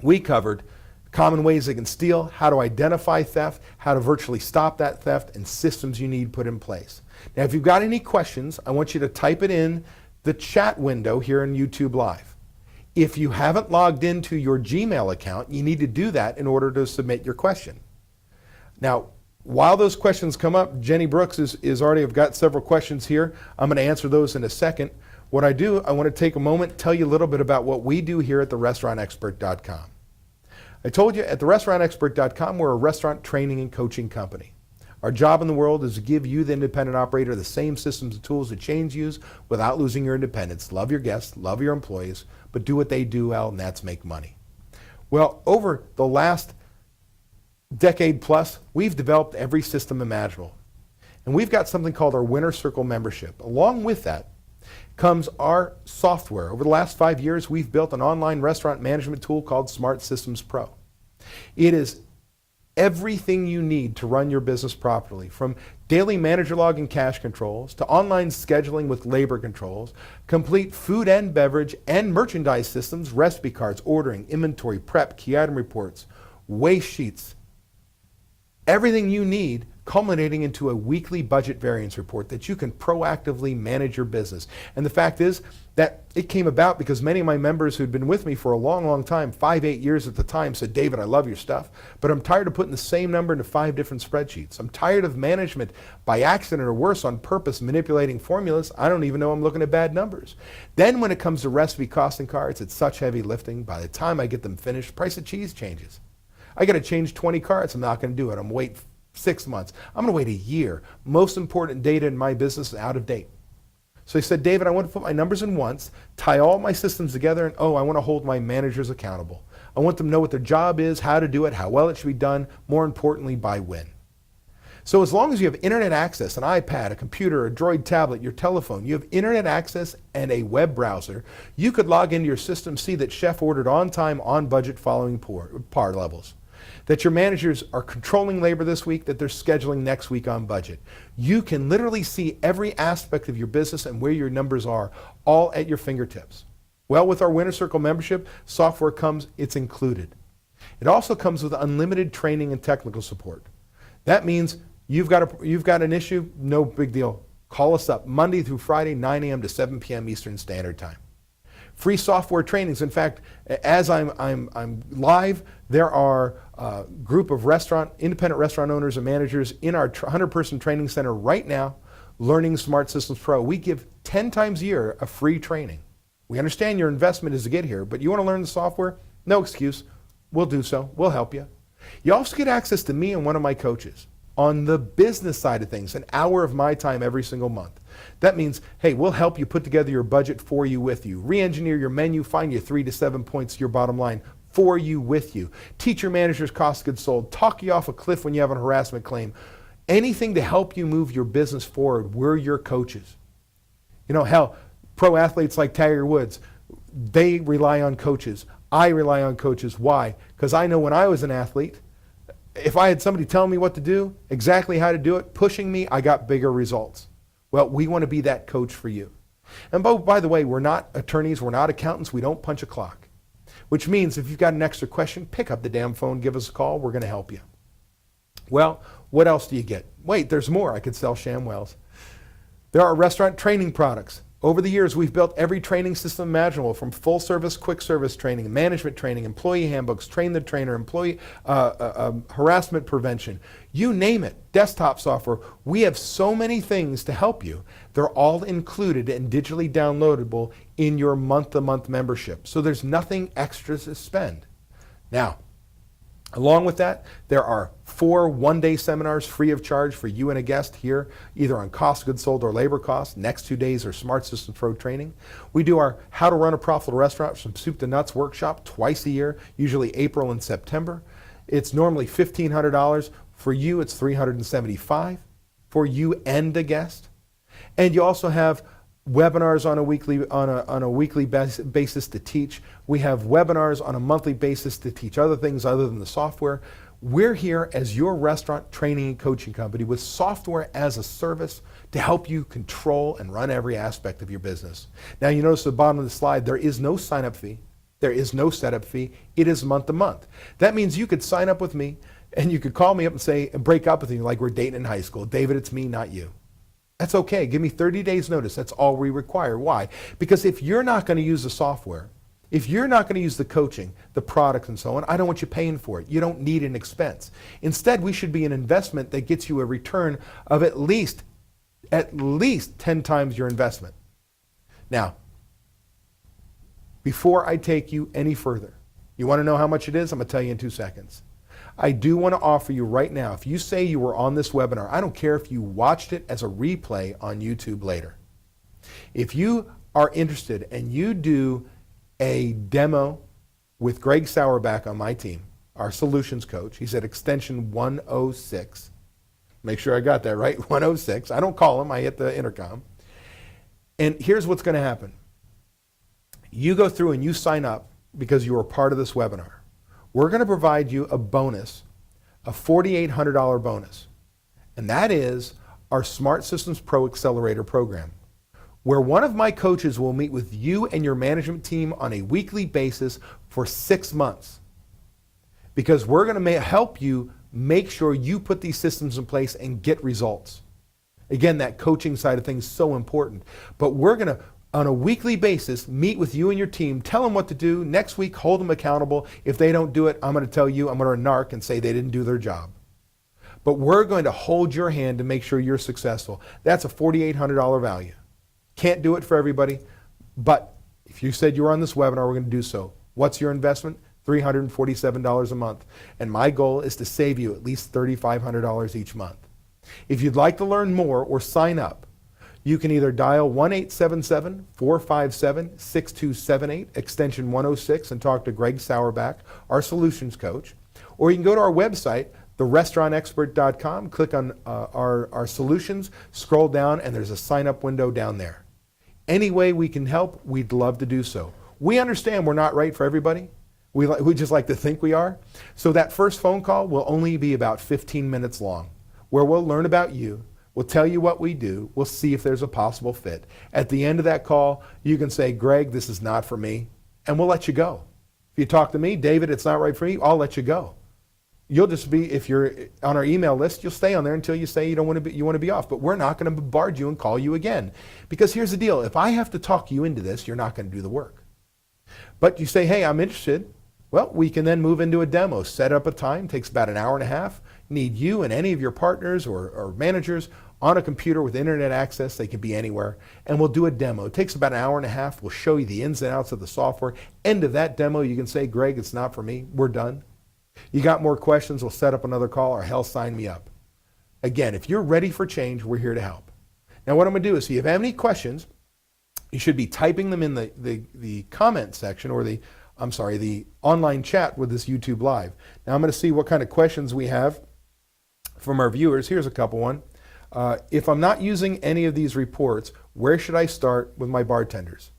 We covered common ways they can steal, how to identify theft, how to virtually stop that theft, and systems you need put in place. Now, if you've got any questions, I want you to type it in the chat window here in YouTube Live. If you haven't logged into your Gmail account, you need to do that in order to submit your question. Now, while those questions come up, Jenny Brooks is already, I've got several questions here. I'm going to answer those in a second. What I do, I want to take a moment, tell you a little bit about what we do here at therestaurantexpert.com. I told you at therestaurantexpert.com, we're a restaurant training and coaching company. Our job in the world is to give you, the independent operator, the same systems and tools that chains use without losing your independence. Love your guests, love your employees, but do what they do well, and that's make money. Well, over the last decade plus, we've developed every system imaginable. And we've got something called our Winner Circle membership. Along with that comes our software. Over the last 5 years, we've built an online restaurant management tool called Smart Systems Pro. It is everything you need to run your business properly, from daily manager log and cash controls to online scheduling with labor controls, complete food and beverage and merchandise systems, recipe cards, ordering, inventory, prep, key item reports, waste sheets, everything you need, culminating into a weekly budget variance report that you can proactively manage your business. And the fact is that it came about because many of my members who'd been with me for a long, long time, 5-8 years at the time, said, David, I love your stuff, but I'm tired of putting the same number into 5 different spreadsheets. I'm tired of management by accident or worse on purpose manipulating formulas. I don't even know I'm looking at bad numbers. Then when it comes to recipe costing cards, it's such heavy lifting. By the time I get them finished, the price of cheese changes. I got to change 20 cards. I'm not going to do it. I'm waiting 6 months. I'm going to wait a year. Most important data in my business is out of date. So he said, David, I want to put my numbers in once, tie all my systems together, and I want to hold my managers accountable. I want them to know what their job is, how to do it, how well it should be done, more importantly, by when. So as long as you have internet access, an iPad, a computer, a Droid tablet, your telephone, you have internet access and a web browser, you could log into your system, see that Chef ordered on time, on budget, following par levels. That your managers are controlling labor this week, that they're scheduling next week on budget. You can literally see every aspect of your business and where your numbers are, all at your fingertips. Well, with our Winner Circle membership, software comes, it's included. It also comes with unlimited training and technical support. That means you've got an issue, no big deal. Call us up Monday through Friday, 9 a.m. to 7 p.m. Eastern Standard Time. free software trainings. In fact, as I'm live, there are a group of independent restaurant owners and managers in our 100-person training center right now learning Smart Systems Pro. We give 10 times a year a free training. We understand your investment is to get here, but you want to learn the software? No excuse. We'll do so. We'll help you. You also get access to me and one of my coaches on the business side of things, an hour of my time every single month. That means, hey, we'll help you put together your budget for you, with you, re-engineer your menu, find you 3 to 7 points to your bottom line for you, with you, teach your managers cost of goods sold, talk you off a cliff when you have a harassment claim, anything to help you move your business forward. We're your coaches. You know, hell, pro athletes like Tiger Woods, they rely on coaches. I rely on coaches. Why? Because I know when I was an athlete, if I had somebody telling me what to do, exactly how to do it, pushing me, I got bigger results. Well, we want to be that coach for you. And by the way, we're not attorneys, we're not accountants, we don't punch a clock. Which means if you've got an extra question, pick up the damn phone, give us a call, we're going to help you. Well, what else do you get? Wait, there's more. I could sell ShamWells. There are restaurant training products. Over the years, we've built every training system imaginable, from full service, quick service training, management training, employee handbooks, train the trainer, employee harassment prevention, you name it, desktop software. We have so many things to help you. They're all included and digitally downloadable in your month-to-month membership. So there's nothing extra to spend. Now, along with that, there are 4 one-day seminars free of charge for you and a guest here, either on cost of goods sold or labor costs. Next 2 days are Smart Systems Pro training. We do our How to Run a Profitable Restaurant from Soup to Nuts workshop twice a year, usually April and September. It's normally $1,500. For you, it's $375 for you and a guest. And you also have webinars on a weekly basis to teach. We have webinars on a monthly basis to teach other things other than the software. We're here as your restaurant training and coaching company with software as a service to help you control and run every aspect of your business. Now, you notice at the bottom of the slide, there is no sign-up fee. There is no setup fee. It is month to month. That means you could sign up with me and you could call me up and break up with me like we're dating in high school. David, it's me, not you. That's okay. Give me 30 days notice. That's all we require. Why? Because if you're not going to use the software, if you're not going to use the coaching, the products and so on, I don't want you paying for it. You don't need an expense. Instead, we should be an investment that gets you a return of at least 10 times your investment. Now, before I take you any further, you want to know how much it is? I'm going to tell you in 2 seconds. I do want to offer you right now, if you say you were on this webinar, I don't care if you watched it as a replay on YouTube later. If you are interested and you do a demo with Greg Sauerback on my team, our solutions coach, he's at extension 106. Make sure I got that right, 106. I don't call him, I hit the intercom. And here's what's going to happen. You go through and you sign up because you are part of this webinar. We're going to provide you a bonus, a $4,800 bonus. And that is our Smart Systems Pro Accelerator program, where one of my coaches will meet with you and your management team on a weekly basis for 6 months. Because we're going to help you make sure you put these systems in place and get results. Again, that coaching side of things is so important. But we're going to, on a weekly basis, meet with you and your team, tell them what to do. Next week, hold them accountable. If they don't do it, I'm going to tell you, I'm going to narc and say they didn't do their job. But we're going to hold your hand to make sure you're successful. That's a $4,800 value. Can't do it for everybody, but if you said you were on this webinar, we're going to do so. What's your investment? $347 a month. And my goal is to save you at least $3,500 each month. If you'd like to learn more or sign up, you can either dial 1-877-457-6278, extension 106, and talk to Greg Sauerback, our solutions coach. Or you can go to our website, therestaurantexpert.com, click on our solutions, scroll down, and there's a sign-up window down there. Any way we can help, we'd love to do so. We understand we're not right for everybody. We just like to think we are. So that first phone call will only be about 15 minutes long, where we'll learn about you. We'll tell you what we do. We'll see if there's a possible fit. At the end of that call, you can say, Greg, this is not for me, and we'll let you go. If you talk to me, David, it's not right for me, I'll let you go. You'll just be, if you're on our email list, you'll stay on there until you say you want to be off. But we're not going to bombard you and call you again. Because here's the deal. If I have to talk you into this, you're not going to do the work. But you say, hey, I'm interested. Well, we can then move into a demo. Set up a time, takes about an hour and a half. Need you and any of your partners or managers on a computer with internet access. They can be anywhere. And we'll do a demo. It takes about an hour and a half. We'll show you the ins and outs of the software. End of that demo, you can say, Greg, it's not for me. We're done. You got more questions, we'll set up another call, or hell, sign me up. Again, if you're ready for change, we're here to help. Now what I'm going to do is, if you have any questions, you should be typing them in the comment section, or the online chat with this YouTube Live. Now I'm going to see what kind of questions we have from our viewers. Here's a couple one. If I'm not using any of these reports, where should I start with my bartenders?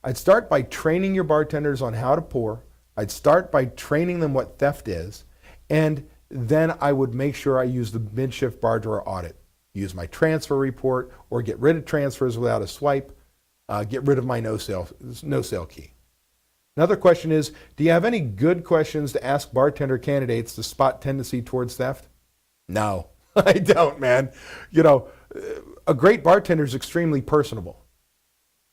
I'd start by training your bartenders on how to pour. I'd start by training them what theft is, and then I would make sure I use the mid-shift bar drawer audit. Use my transfer report, or get rid of transfers without a swipe. Get rid of my no sale key. Another question is, do you have any good questions to ask bartender candidates to spot tendency towards theft? No, I don't, man. You know, a great bartender is extremely personable.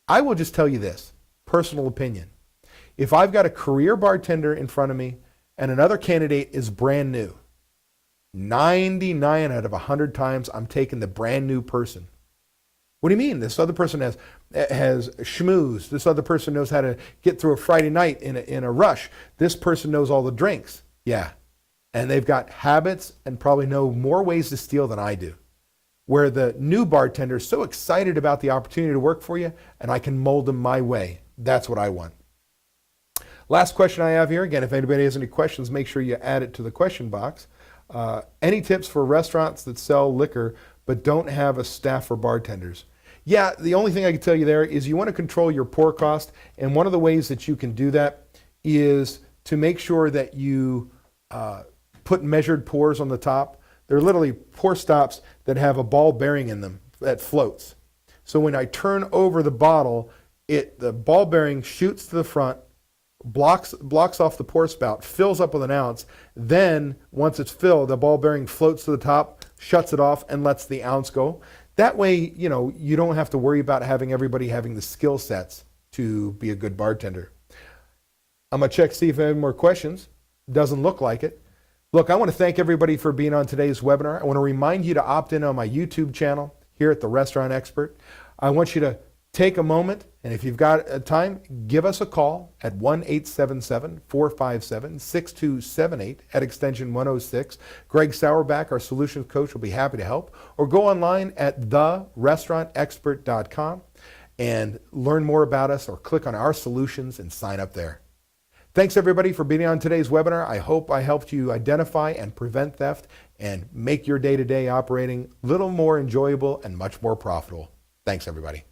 I will just tell you this, personal opinion. If I've got a career bartender in front of me and another candidate is brand new, 99 out of 100 times I'm taking the brand new person. What do you mean? This other person has schmoozed. This other person knows how to get through a Friday night in a rush. This person knows all the drinks. Yeah. And they've got habits and probably know more ways to steal than I do. Where the new bartender is so excited about the opportunity to work for you, and I can mold them my way. That's what I want. Last question I have here. Again, if anybody has any questions, make sure you add it to the question box. Any tips for restaurants that sell liquor but don't have a staff for bartenders? Yeah, the only thing I can tell you there is you want to control your pour cost, and one of the ways that you can do that is to make sure that you put measured pours on the top. They're literally pour stops that have a ball bearing in them that floats. So when I turn over the bottle, the ball bearing shoots to the front, blocks off the pour spout, fills up with an ounce. Then once it's filled, the ball bearing floats to the top, shuts it off, and lets the ounce go. That way, you know, you don't have to worry about having everybody having the skill sets to be a good bartender. I'm going to check to see if I have any more questions. Doesn't look like it. Look, I want to thank everybody for being on today's webinar. I want to remind you to opt in on my YouTube channel here at The Restaurant Expert. I want you to take a moment, and if you've got time, give us a call at 1-877-457-6278 at extension 106. Greg Sauerback, our solutions coach, will be happy to help. Or go online at therestaurantexpert.com and learn more about us, or click on our solutions and sign up there. Thanks everybody for being on today's webinar. I hope I helped you identify and prevent theft and make your day-to-day operating a little more enjoyable and much more profitable. Thanks everybody.